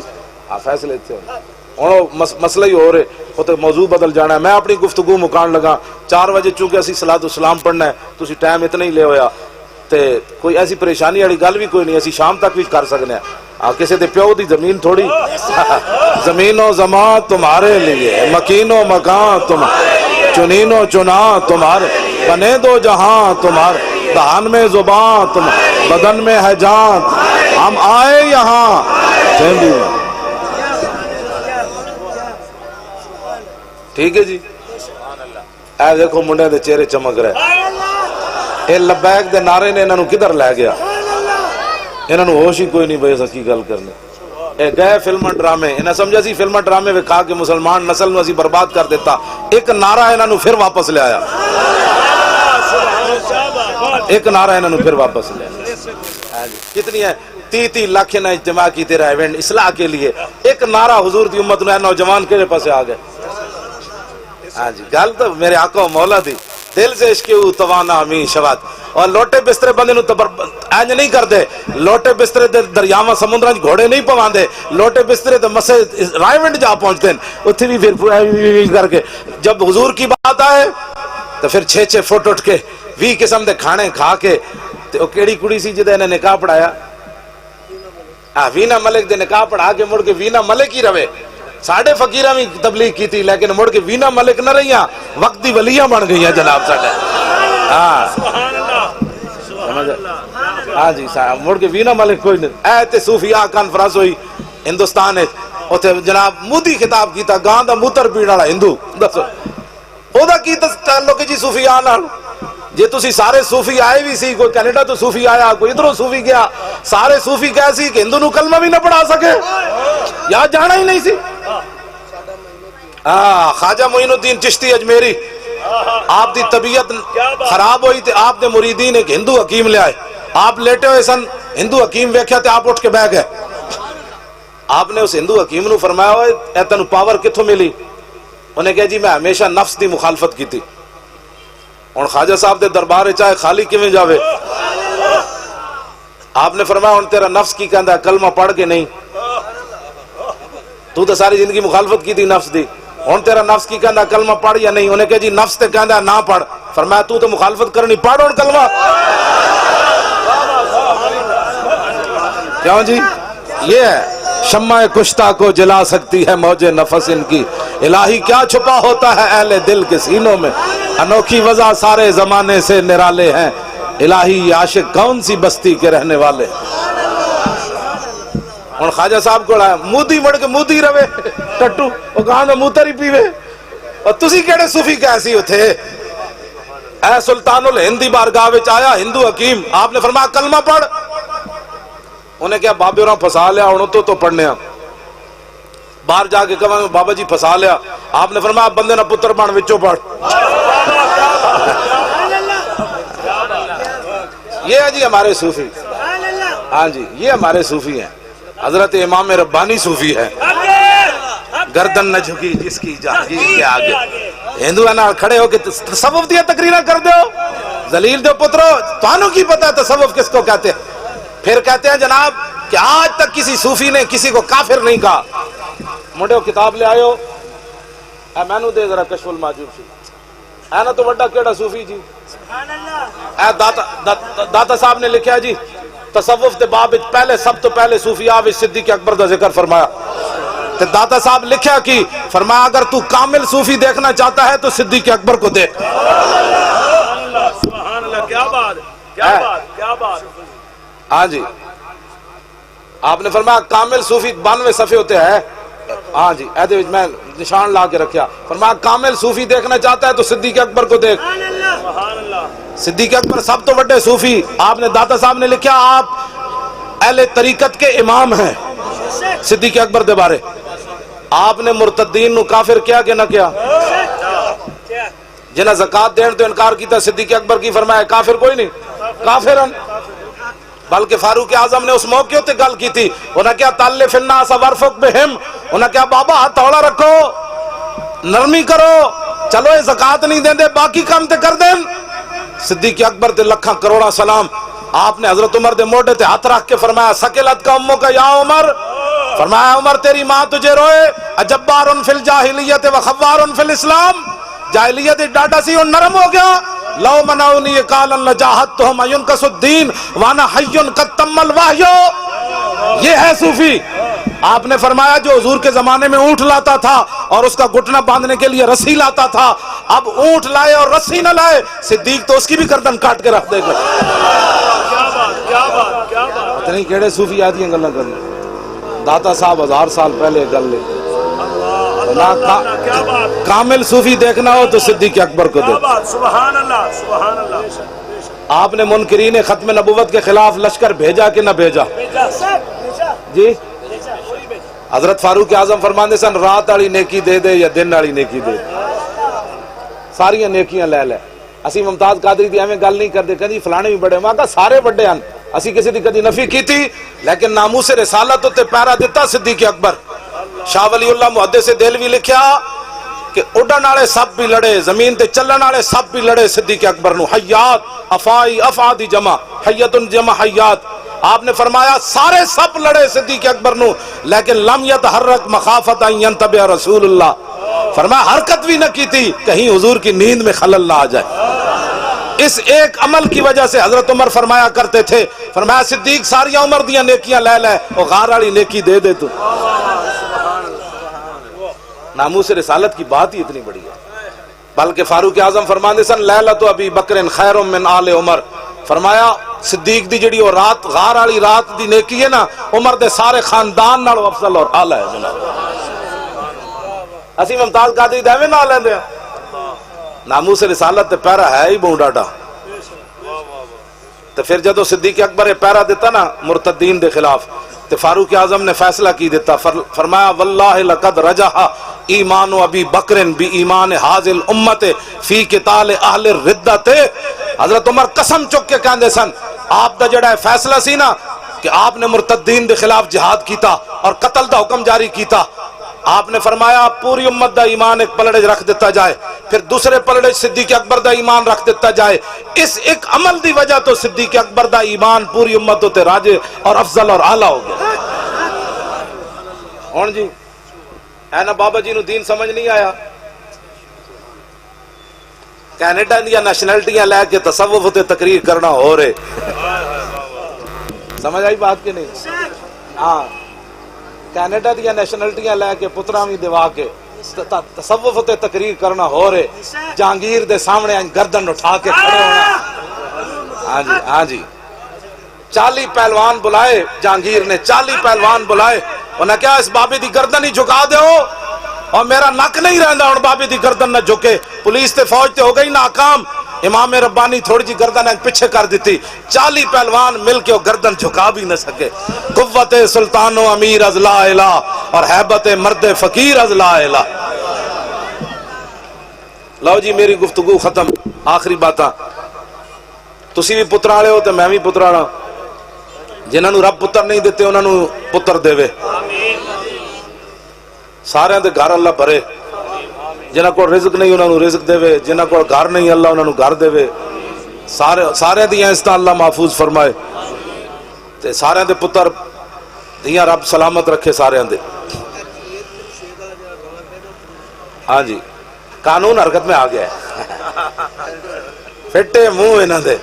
ہاں فیصلے اتھے ہوندے ہیں. ہن مسئلہ ہی ہو رہے, وہ تو موضوع بدل جانا ہے. میں اپنی گفتگو مکان لگا 4 بجے, چونکہ اسی صلاۃ السلام پڑھنا ہے, تسی ٹائم اتنا ہی لے ہویا, تے کوئی ایسی پریشانی والی گل بھی کوئی نہیں, اسی شام تک بھی کر سکنے ہیں. کسی دے پیو دی زمین تھوڑی. زمین و زمان تمہارے لیے, مکین و مکان تمہارے, چنین و چنا تمہارے, بنے دو جہاں تمہارے, دہان میں زبان تمہارے, بدن میں ہے جان, ہم آئے یہاں. ٹھیک ہے جی. اے دیکھو منڈے دے چہرے چمک رہے. اے لبیک دے نعرے نے انہوں کدھر لے گیا؟ انہوں ہوش ہی کوئی نہیں بھائی اس کی گل کرنے. اے گئے فلم ڈرامے, انہیں سمجھا سی فلم ڈرامے میں کھا کے مسلمان نسل میں اسی برباد کر دیتا. ایک نعرہ انہوں پھر واپس لے آیا. ایک نعرہ انہوں پھر واپس لے آیا. کتنی ہے 30 لاکھ نے اجتماع کی تیرا ایونٹ اصلاح کے لیے. ایک نعرہ حضور دی امت نے نوجوان کے پاس آ گئے. ہاں جی گل تو میرے آقا و مولا دی. دل سے عشق توانا ہمیں شوات. اور لوٹے بسترے بندے نو اینج نہیں کردے. لوٹے بسترے دے دریاواں سمندراں وچ گھوڑے نہیں پواندے. لوٹے بسترے تے مسے رائیونڈ جا پہنچتے ہیں, اتھے بھی پھر کر کے جب حضور کی بات آئے تو پھر 6 فٹ اٹھ کے 20 قسم دے کھانے کھا کے. تے او کیڑی کڑی سی جدے نے نکاح پڑھایا؟ وینا ملک دے نکاح پڑھا کے مڑ کے وینا ملک ہی رہے. ساڑھے فقیرہ بھی تبلیغ کی تھی, لیکن مڑ کے وینا ملک نہ رہیاں, وقت دی ولیاں بن گئی ہیں جناب ساڑھے. ہاں جی مڑ کے وینا ملک کوئی نہیں. اے تے صوفیاء کانفرنس ہوئی ہندوستان ہے, اوتھے جناب مودی خطاب کیتا, گاں دا موتر پیڑ والا ہندو. دسو او دا کی تعلق جی صوفیاء نال؟ جی تسی سارے صوفی آئے بھی سی, کوئی کینیڈا تو صوفی آیا, کوئی ادھروں صوفی گیا, سارے صوفی کیسی کہ ہندو نو کلمہ بھی نہ پڑھا سکے, یا جانا ہی نہیں سی. خواجہ معین الدین چشتی اجمیری آپ دی طبیعت خراب ہوئی تے آپ دے مریدین ایک ہندو حکیم لے آئے، آپ لیٹے ہوئے سن، ہندو حکیم ویکھیا تے آپ اٹھ کے بیٹھ گئے۔ آپ نے اس ہندو حکیم نو فرمایا ہوئے اے تینوں پاور کتھوں ملی؟ انہیں کہا جی میں ہمیشہ نفس دی مخالفت کی تھی، اور خواجہ صاحب دے دربار چاہے خالی کیویں جاوے؟ آپ نے فرمایا ہن تیرا نفس کی کہندا ہے کلمہ پڑھ کے نہیں، تو تے ساری زندگی مخالفت کی تھی نفس دی، ہن تیرا نفس کی کہندا کلمہ پڑھ یا نہیں؟ انہیں کہا جی نفس تے کہندا نہ پڑھ۔ فرمایا تو تے مخالفت کرنی، پڑھ ہن کلمہ۔ کیوں جی؟ یہ ہے شمع کشتہ کو جلا سکتی ہے موج نفس ان کی، الہی کیا چھپا ہوتا ہے اہل دل کے سینوں میں، انوکھی وضع سارے زمانے سے نرالے ہیں، الہی عاشق کون سی بستی کے رہنے والے۔ اور خواجہ صاحب کو آیا مودی مڑ کے مودی روے ٹٹو وہ کہاں میں موتر ہی پیوے، اور تسی کیڑے صوفی کیسی ہو تھے؟ اے سلطان الہند دی بارگاہ وچ آیا ہندو حکیم، آپ نے فرمایا کلمہ پڑھ۔ انہیں کیا بابے اور پھسا لیا، انہوں تو پڑھنے باہر جا کے کہا بابا جی پھسا لیا، آپ نے فرمایا بندے نہ پتر بن وچوں پڑھ۔ یہ ہے جی ہمارے صوفی، ہاں جی یہ ہمارے صوفی ہیں۔ حضرت امام ربانی صوفی ہے، گردن نہ جھکی جس کی جہانگیر کے آگے، ہندو نال کھڑے ہو کے تصوف دیا تقریرہ کر دو، ذلیل دو پترو، تانوں کی پتہ ہے تصوف کس کو کہتے ہیں؟ پھر کہتے ہیں جناب کہ آج تک کسی صوفی نے کسی کو کافر نہیں کہا۔ منڈے کتاب لے آئے ہو، اے میں نو دے ذرا کشف المعجوب سی، اے نا تو بڑا کیڑا صوفی جی، اے داتا صاحب نے لکھا جی تصوف دے باب پہلے سب تو پہلے صوفیاء وچ صدیق اکبر دا ذکر فرمایا، تے داتا صاحب لکھا کی فرمایا اگر تو کامل صوفی دیکھنا چاہتا ہے تو صدیق اکبر کو دیکھ۔ سبحان اللہ، کیا بات، کیا بات، کیا بات۔ ہاں جی آپ نے فرمایا کامل صوفی 92 صفحے ہوتے ہیں، ہاں جی ایدے وچ میں نشان لا کے رکھیا، فرمایا کامل صوفی دیکھنا چاہتا ہے تو صدیق اکبر کو دیکھ۔ سبحان اللہ، صدیق اکبر سب تو بڑے صوفی، آپ نے داتا صاحب نے لکھا آپ اہل طریقت کے امام ہیں۔ صدیق اکبر دے بارے آپ نے مرتدین نو کافر کیا کہ نہ کیا؟ جنہ زکات دین تو انکار کیتا صدیق اکبر کی فرمایا کافر کوئی نہیں، کافرن۔ بلکہ فاروق اعظم نے اس موقع تے گل کی تھی، انہاں کیا تالف الناس ورفق بہم، انہاں کیا بابا ہاتھ توڑا رکھو، نرمی کرو، چلو یہ زکات نہیں دیں دے باقی کام تے کر دیں۔ صدیق اکبر تے لکھاں کروڑا سلام، آپ نے حضرت عمر دے موڈے تے ہاتھ رکھ کے فرمایا سکلت کا امو کا یا عمر، فرمایا عمر تیری ماں تجھے روئے، اجبار فی الجاہلیت و خوار فی الاسلام، جاہلیت ڈاٹا سی اور نرم ہو گیا، لو منعونی قالا لجاہدتہم ینقص الدین وانا حی قد تم الوحی۔ یہ ہے صوفی۔ آپ نے فرمایا جو حضور کے زمانے میں اونٹ لاتا تھا اور اس کا گھٹنا باندھنے کے لیے رسی لاتا تھا، اب اونٹ لائے اور رسی نہ لائے، صدیق تو اس کی بھی گردن کاٹ کے رکھ دے گا۔ کیا بات، کیا بات، کیا بات۔ اتنی کیڑے صوفی آدھی گلاں کرنے، داتا صاحب 1000 سال پہلے گل لے، کیا بات، کامل صوفی دیکھنا ہو تو صدیق اکبر کو کیا دیکھ۔ بات، سبحان اللہ، سبحان اللہ۔ آپ نے منکرین ختم نبوت کے خلاف لشکر بھیجا کہ نہ بھیجا؟ جی حضرت فاروق اعظم فرماندے سن رات والی نیکی دے دے یا دن والی نیکی دے دے، ساری نیکیاں لے لے۔ اسی ممتاز قادری دی ایویں گل نہیں کردے کدی فلانے بھی بڑے، میں کہا سارے بڑے ہیں، اسی کسی دی کدی نفی کی تھی، لیکن ناموس رسالت تے پیرا دیتا صدیق اکبر۔ شاہ ولی اللہ محدث دہلوی لکھیا کہ اڈن والے سب بھی لڑے، زمین تے چلن والے سب بھی لڑے صدیق اکبر نو، حیات افائی افادی جمع حیتن جمع حیات۔ آپ نے فرمایا سارے سب لڑے صدیق اکبر نو، لیکن لم یتحرک مخافت ان ینتبہ رسول اللہ، فرمایا حرکت بھی نہ کی تھی کہیں حضور کی نیند میں خلل نہ آ جائے۔ اس ایک عمل کی وجہ سے حضرت عمر فرمایا کرتے تھے، فرمایا صدیق ساری عمر دیاں نیکیاں لے لے، وہ غار والی نیکی دے دے تو۔ ناموس رسالت کی بات ہی اتنی بڑی ہے۔ بلکہ فاروق اعظم فرماندے سن لیلۃ ابی بکر خیر من آل عمر، فرمایا صدیق دی جڑی وہ رات غار والی رات دی نیکی ہے نا، عمر دے سارے خاندان نالوں افضل اور اعلی ہے جناب۔ اسی ممتاز قادری دے ایویں نہ لیندے ہیں، ناموس رسالت تے پیرا ہے ہی بہت ڈاڈا۔ تو پھر جدو صدیق اکبر پیرا دیتا نا مرتدین دے خلاف، تو فاروق اعظم نے فیصلہ کی دیتا، فرمایا واللہ لقد رجح ایمان و ابی بکر بی ایمان حاضل امت فی قتال اہل الردت. حضرت عمر قسم چک کے کہندے سن آپ دا جڑا فیصلہ سی نا کہ آپ نے مرتدین دے خلاف جہاد کیتا اور قتل دا حکم جاری کیتا، آپ نے فرمایا پوری امت دا ایمان ایک پلڑے رکھ دیتا جائے، پھر دوسرے پلڑے صدیق اکبر دا ایمان رکھ دیتا جائے. اس ایک عمل دی وجہ تو صدیق اکبر دا ایمان پوری امت تے راجے اور افضل اور اعلیٰ ہو گیا. ہون جی اے نا بابا جی نو دین سمجھ نہیں آیا، کینیڈا دیا نیشنلٹیاں لے کے تصوف تے تقریر کرنا ہو رہے. سمجھ آئی بات کہ نہیں؟ ہاں کینیڈا دیا نیشنلٹیاں لے کے پترا بھی دوا کے تصوف تے تقریر کرنا ہو رہے. جہانگیر دے سامنے گردن اٹھا کے کھڑے ہونا. ہاں جی ہاں جی 40 پہلوان بلائے جہانگیر نے، 40 پہلوان بلائے. انہیں کیا اس بابے دی گردن ہی جھکا دے ہو اور میرا نک نہیں رہندا اور بابے دی گردن نہ جھکے. پولیس تے فوج تے ہو گئی ناکام، امام ربانی تھوڑی جی گردن پیچھے کر دیتی. 40 پہلوان مل کے وہ گردن جھکا بھی نہ سکے. قوت سلطان و امیر از لا الہ اور حیبت مرد فقیر از لا الہ. لو جی میری گفتگو ختم. آخری باتاں، تسی بھی پتر والے ہو تے میں بھی پتر والا. جنہاں نو رب پتر نہیں دیتے انہاں نو پتر دے. سارے دے گھر اللہ بھرے. جنہاں کو رزق نہیں انہاں نو رزق دے، جنہاں کو گھر نہیں اللہ انہاں نو گھر دے. سارے دیاں عزتاں اللہ محفوظ فرمائے تے سارے دے پتر دیاں رب سلامت رکھے سارے دے. ہاں جی قانون حرکت میں آ گیا ہے. پھٹے منہ انہاں دے.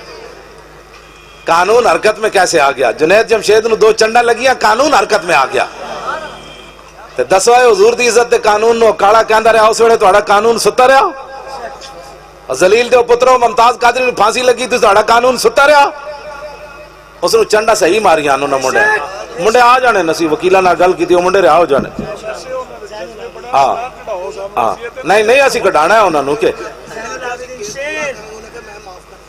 قانون حرکت میں کیسے آ گیا؟ جنید جمشید نو 2 چنڈا لگیاں، قانون حرکت میں آ گیا. تے دسو اے حضور دی عزت دے قانون نو کاڑا کہندا رہیا اس ویلے تہاڈا قانون ستا رہیا؟ اور ذلیل دے پترو ممتاز قادری نو پھانسی لگی تے تہاڈا قانون ستا رہیا؟ اس نو چنڈا صحیح ماریاں انہاں منڈے آ جانے. نسی وکیلاں نال گل کیتی او منڈے رہا ہو جانے. ہاں ہاں نہیں اسی کڈانا ہے انہاں نو کہ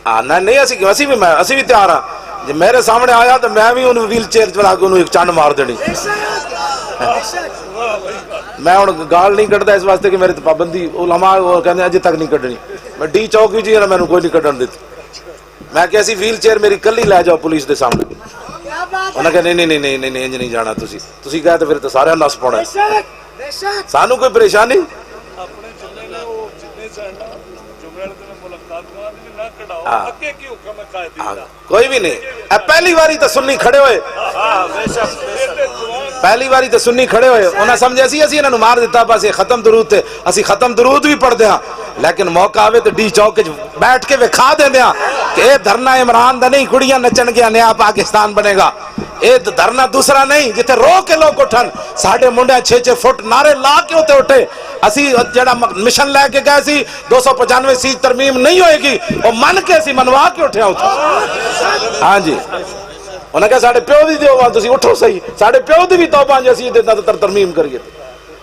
نہیں اسی بھی تیار ہاں. جی میرے سامنے آیا تو میں بھی انہوں ویل چیئر چلا کے انہوں ایک چانڈ مار دینی. میں انہوں گال نہیں کٹتا اس واسطے کہ میرے پابندی علماء کہتے ہیں اجے تک نہیں کٹنی. میں ڈی چوک بھی جی میں کوئی نہیں کٹن دیتی. میں کہ ایسی ویل چیئر میری کلی لے جاؤ پولیس دے سامنے. انہوں نے کہا نہیں نہیں جانا. تسی کہا تو پھر تو سارے نس پونا سانو کوئی پریشانی. کوئی بھی نہیں. پہلی باری تو سنی کھڑے ہوئے انہیں سمجھے اسی انہوں مار دیتا بس ختم درود تھے. اسی ختم درود بھی پڑھ دیا لیکن موقع آوے تو ڈی چوک بیٹھ کے وکھا دے دیا کہ اے دھرنا عمران دا نہیں کڑیاں نچن گیا نیا پاکستان بنے گا. اے دھرنا دوسرا نہیں جتے رو کے لوگ اٹھن. ساڑھے منڈے 6 فٹ نعرے لا کے ہوتے اٹھے. اسی جڑا مشن لے کے گئے سی 295 سی ترمیم نہیں ہوئے گی وہ من کے اسی منوا کے اٹھے ہوتا. ہاں جی انہوں نے کہا ساڑھے پیو دی دیو تسی اٹھو صحیح. ساڑھے پیو دی بھی توبہ جی اسی دیتا ترمیم کریے.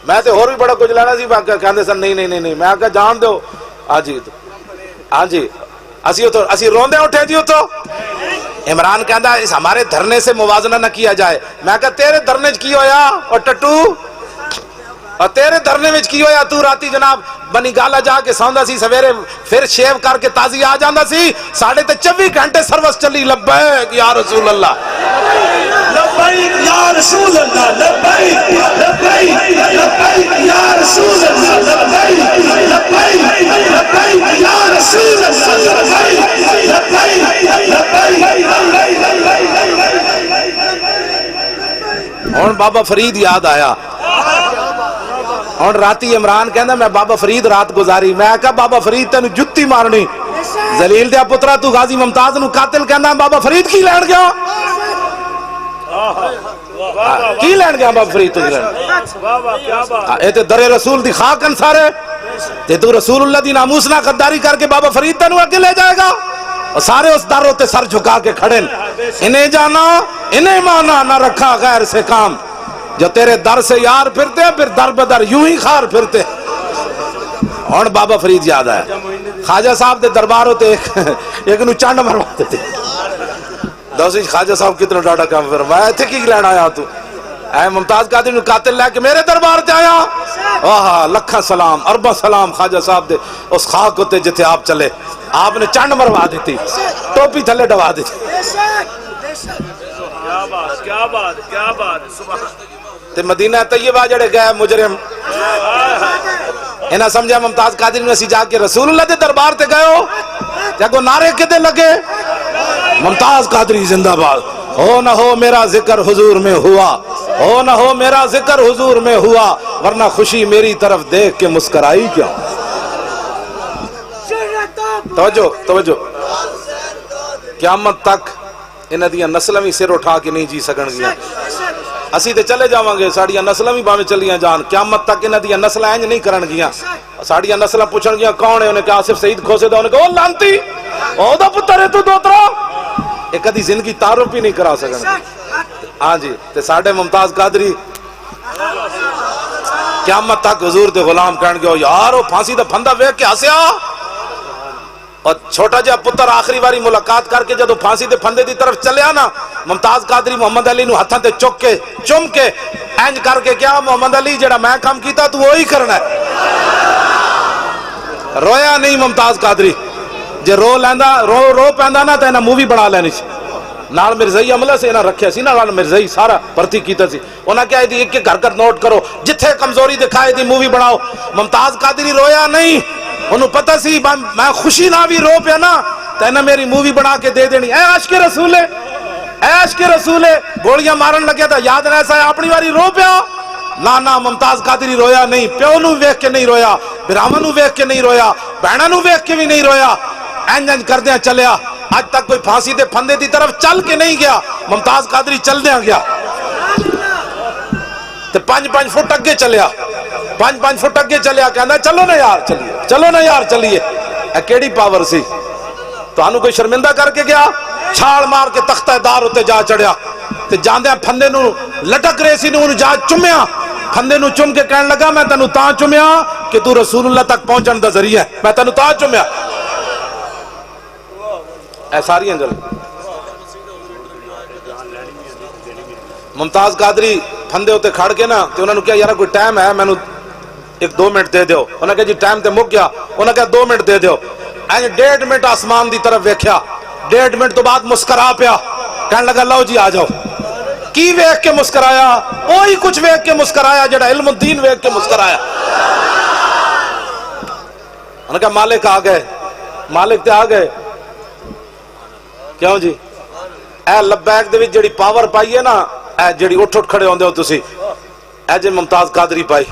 میں تے اور بھی بڑا کچھ لینا سی کہندے سن نہیں میں کہا جان دو. ہاں جی اسی روندے اٹھے جی تو عمران کہندا اس ہمارے دھرنے سے موازنہ نہ کیا جائے. میں کہا تیرے دھرنے کی ہویا اور ٹٹو اور تیرے دھرنے میں کی ہویا. تو راتی جناب بنی گالا جا کے سوندا سی سویرے پھر شیو کر کے تازی آ جاندا سی. 24 گھنٹے سروس چلی. لبیک یا رسول اللہ لبیک یا رسول اللہ لبیک لبیک لبیک یا رسول اللہ لبیک لبیک لبیک یا رسول اللہ لبیک لبیک. ہن بابا فرید یاد آیا. ہن راتی عمران کہندا میں بابا فرید رات گزاری. میں کہا بابا فرید تینوں جُتی مارنی. ذلیل دیا پترا تو غازی ممتاز نو قاتل کہندا بابا فرید کی لین گیا. کی لین گیا بابا فرید تو اے تے در رسول دی خاکن سارے تے تو رسول اللہ دی ناموس نہ غداری کر کے بابا فرید تینوں اگے لے جائے گا. اور سارے اس در ہوتے سر جھکا کے کھڑے. انہیں جانا انہیں مانا نہ رکھا غیر سے کام. جو تیرے در سے یار پھرتے پھر در بدر یوں ہی خار پھرتے. اور بابا فرید یاد آیا. خواجہ صاحب دے دربار ہوتے ایک نو چانڈ مرواتے تھے. دوسری خواجہ صاحب کتنا ڈاٹا کام فرمایا تھے کی لینا آیا تو اے ممتاز قادری نو قاتل لے کے میرے دربار تے آیا آہا لکھا سلام اربا سلام خواجہ صاحب دے اس خاک ہوتے جتے آپ چلے آپ نے چنڈ مروا دیتی ٹوپی تھلے ڈوا دیتی کیا بات کیا بات کیا بات سبحان تے مدینہ طیبہ جڑے گئے مجرم انہاں سمجھا ممتاز قادری نے اسی جا کے رسول اللہ دے دربار تے گئے ہو جاگو نعرے کدے لگے ممتاز قادری زندہ باد ہو نہ ہو میرا ذکر حضور میں ہوا ہو نہ ہو میرا ذکر حضور میں ہوا ورنہ خوشی میری طرف دیکھ کے مسکرائی کیا توجہ توجہ قیامت تک انہاں دیاں نسلاں بھی سر اٹھا کے نہیں جی سکن گیاں اسی تے چلے جاواں گے ساڈیاں نسلاں بھی باویں چلیاں جان قیامت تک انہاں دیاں نسلاں انج نہیں کرن گیاں ساڈیاں نسلاں پوچھن گیاں کون ہے انہیں کہا آصف سعید کھوسے دا انہیں کہا او لانتی او دا پتر ہے تو دوترا ایک کدی زندگی تعارف بھی نہیں کرا سکن ہاں جی تے ساڈے ممتاز قادری قیامت تک حضور دے غلام کہن گے یار او پھانسی دا پھندا ویکھ کے ہسیا اور چھوٹا جہا پتر آخری باری ملاقات کر کے جدو پھانسی دے پھندے دی طرف چلیا نا ممتاز قادری محمد علی نو ہتھاں تے چک کے چم کے اینج کر کے کیا محمد علی جڑا میں کام کیتا تو وہی کرنا ہے رویا نہیں ممتاز قادری جے رو لیندا رو پیندا نا تے انہاں مووی بنا لینی سی نال مرزائی عملہ سے انہاں رکھیا سی نا نال مرزائی سارا پرتی کیتا سی انہاں کیا دی ایک حرکت نوٹ کرو جتھے کمزوری دکھائے دی مووی بناؤ ممتاز قادری رویا نہیں انہوں پتہ سی میں خوشی نہ بھی رو پیا نا تے انہاں میری مووی بنا کے دے دینی اے عاشق رسول اے عاشق رسول گولیاں مارن لگیا تھا یاد نہ ایسا ہے اپنی باری رو پیا نا ممتاز قادری رویا نہیں پیو نو ویکھ کے نہیں رویا براہماں نو ویکھ کے نہیں رویا بہناں نو ویکھ کے بھی نہیں رویا اینج کردیاں چلیا آج تک کوئی پھانسی دے پھندے دی طرف چل کے نہیں گیا ممتاز قادری چل دیاں گیا تے 5 فٹ اگے چلیا 5 فٹ اگے چلیا کہنا چلو نا یار چلیے چلو نا یار چلیے اے کیڑی پاور سی تو انہوں کوئی شرمندہ کر کے گیا چھاڑ مار کے تختہ دار ہوتے جا چڑھیا تے جاندیاں پھندے نو لٹک رہے سی نو جا چمیا پھندے نو چم کے کہنے لگا میں تنو تاں چمیا کہ تو رسول اللہ تک پہنچن دا ذریعہ ہے میں تنو تاں چمیا اے ساری انجل ممتاز قادری پھندے ہوتے کھڑ کے نا تے انہوں نے کہا یارا کوئی ٹائم ہے میں نو 1-2 منٹ دے دیو انہوں نے کہا جی ٹائم تے مک گیا انہوں نے کہا 2 منٹ دے دیو اینج 1.5 منٹ آسمان دی طرف ویکھیا 1.5 منٹ تو بعد مسکرا پیا کہنے لگا لو جی آ جاؤ کی ویکھ کے مسکرایا وہی کچھ ویکھ کے مسکرایا جڑا علم الدین ویکھ کے مسکرایا انہوں نے کہا مالک آ گئے مالک تے آ گئے کیوں جی اے لبیک دے وچ جڑی پاور پائی ہے نا اے جڑی اٹھ کھڑے ہوندے ہو تسی اے جے ممتاز قادری پائی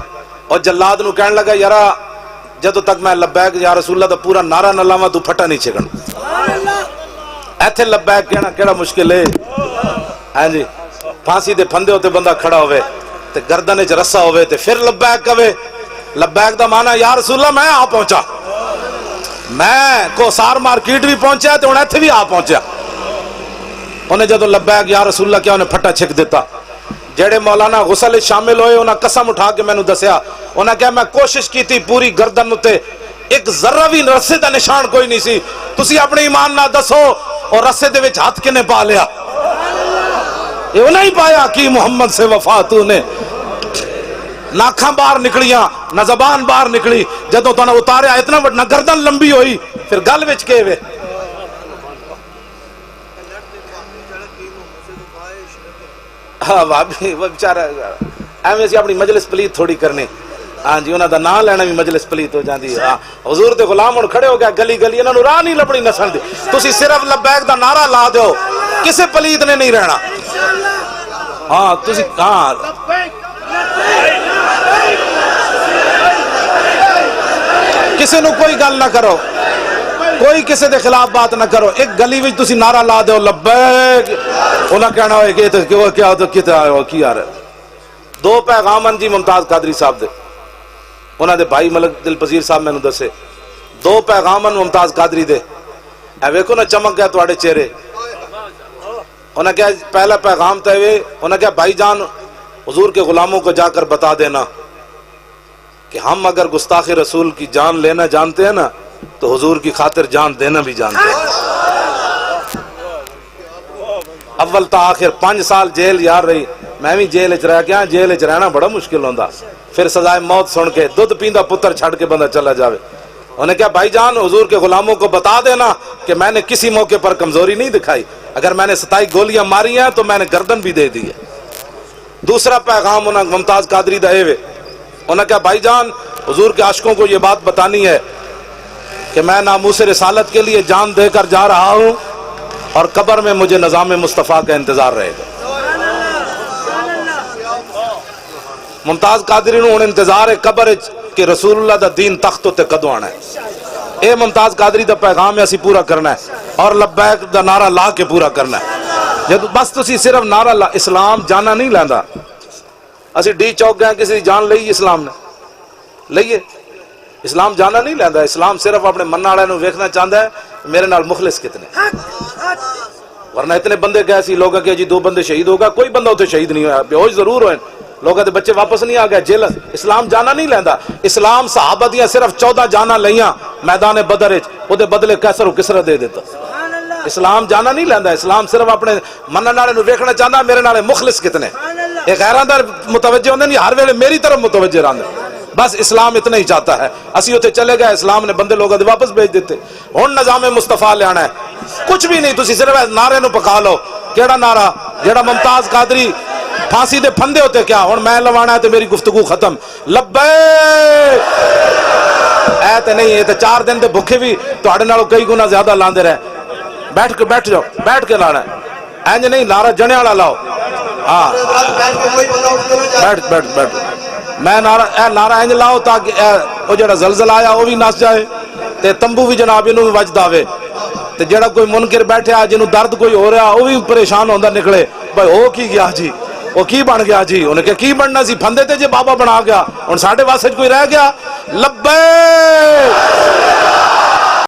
اور جلاد نو کہنے لگا یارا جدو تک میں لبیک یا رسول اللہ دا پورا نعرہ نہ لاواں تو پھٹا نہیں چھکن ایتھے لبیک کہنا کیڑا مشکل ہے ہاں جی پھانسی دے پھندے ہوتے بندہ کھڑا ہوئے تے گردن وچ رسا ہوئے تے پھر لبیک کہے لبیک دا معنی یا رسول اللہ میں آ پہنچا میں کوسار مارکیٹ بھی پہنچیا تے ہن ایتھے بھی آ پہنچیا انہیں جدو لبیک یا رسول اللہ کیا انہیں پھٹا چھک دیتا جڑے مولانا غسل شامل ہوئے انہیں قسم اٹھا کے میں نے دسیا انہیں کہا میں کوشش کی تھی پوری گردن تے ایک ذرہ بھی رسے دا نشان کوئی نہیں سی تسی اپنے ایمان نہ دسو اور رسے دے وچ ہاتھ کنے پا لیا یہ انہیں ہی پایا کہ محمد سے وفا تو نے ناکھاں باہر نکلیاں نہ زبان باہر نکلی جدو تو نے اتاریا اتنا نہ گردن لمبی ہوئی پھر گل وچ کے ہوئے ہاں بابی وہ بیچارہ ایویں سی اپنی مجلس پلیت تھوڑی کرنی ہاں جی انہاں دا نام لینا بھی مجلس پلیت ہو جاندی ہے حضور دے غلام ہن کھڑے ہو گیا گلی گلی انہاں نوں راہ نہیں لبنی نسن دی تسی صرف لبیک دا نعرہ لا دیو کسے پلیت نے نہیں رہنا ہاں تسی ہاں کسے نو کوئی گل نہ کرو کوئی کسے دے خلاف بات نہ کرو ایک گلی وچ تسی نعرہ لا دیو لبیک انہاں کہنا ہوئے کہ کیا تو کتا ہے کی آ رہا ہے 2 پیغام ہیں جی ممتاز قادری صاحب دے انہاں دے بھائی ملک دل پذیر صاحب میں نے دسے 2 پیغام ہیں ممتاز قادری دے اے ویکھو نا چمک گیا تواڈے چہرے انہاں کہا پہلا پیغام تے ہوئے انہاں کہا بھائی جان حضور کے غلاموں کو جا کر بتا دینا کہ ہم اگر گستاخ رسول کی جان لینا جانتے ہیں نا تو حضور کی خاطر جان دینا بھی جانتے ہیں اول تا آخر 5 سال جیل یار رہی، میں بھی جیل چ رہ گیا، جیل چ رہنا بڑا مشکل ہوندا، پھر سزائے موت سن کے دودھ پیندا پتر چھڑ کے بندہ چلا جاوے۔ انہوں نے کہا بھائی جان حضور کے غلاموں کو بتا دینا کہ میں نے کسی موقع پر کمزوری نہیں دکھائی، اگر میں نے 27 گولیاں ماری ہیں تو میں نے گردن بھی دے دی ہے۔ دوسرا پیغام انہوں نے ممتاز قادری دے ہوئے، انہوں نے کہا بھائی جان حضور کے عاشقوں کو یہ بات بتانی ہے کہ میں ناموس رسالت کے لیے جان دے کر جا رہا ہوں اور قبر میں مجھے نظام مصطفیٰ کا انتظار رہے گا۔ ممتاز قادری نو انتظار ہے قبر کہ رسول اللہ دا دین تخت تے کدوں آنا ہے۔ اے ممتاز قادری دا پیغام ہے، اسی پورا کرنا ہے اور لبیک دا نعرہ لا کے پورا کرنا ہے۔ جب بس تسی صرف نعرہ لا، اسلام جانا نہیں لیندا۔ اسی ڈی چوک گئے کسی جان لئی اسلام نے لئیے، اسلام جانا نہیں لیندا، اسلام صرف اپنے من والے نو ویکھنا چاہتا ہے میرے نال مخلص کتنے، ورنہ اتنے بندے گئے سی لوگ کہ جی 2 بندے شہید ہو گئے، کوئی بندہ اتنے شہید نہیں ہوا، بے ہوش ضرور ہوئے، لوگوں کے بچے واپس نہیں آ گئے جیل۔ اسلام جانا نہیں لیندا، اسلام صحابہ دیاں صرف 14 جانا لیاں میدان بدر وچ، او دے بدلے کیسر و کسرا دے دیتا۔ اسلام جانا نہیں لیندا، اسلام صرف اپنے منن والے نو ویکھنا چاہندا میرے نال مخلص کتنے، اے غیراں دا متوجہ ہوندے نہیں، ہر ویلے میری طرف متوجہ رہندے، بس اسلام اتنا ہی چاہتا ہے۔ اسی اتنے چلے گئے، اسلام نے بندے لوگوں دے واپس بھیج دیتے۔ ہن نظام مصطفیٰ لے آنا ہے، کچھ بھی نہیں، تسی صرف نعرے نو پکا لو۔ کیڑا نعرہ؟ جیڑا ممتاز قادری پھانسی دے پھندے ہوتے، کیا ہن میں لوانا ہے تے میری گفتگو ختم، لبیک اے تے نہیں، اے تے 4 دن دے بھکھے بھی تہاڈے نالوں کئی گنا زیادہ لاندے رہے۔ بیٹھ جاؤ، بیٹھ کے لانا ہے، اینج نہیں نعرہ جنے والا لاؤ۔ ہاں بیٹھ میں نعرہ انج لاؤ تاکہ وہ جڑا زلزلہ آیا وہ بھی نس جائے تے تمبو بھی جناب انہوں بھی وج داوے تے جڑا کوئی منکر بیٹھے جنہوں درد کوئی ہو رہا وہ بھی پریشان ہوندہ نکلے، بھائی ہو کی گیا جی، وہ کی بن گیا جی، انہیں کہا کی بننا سی، پھندے تے جی بابا بنا گیا، ان ساڑھے واسج کوئی رہ گیا، لبیک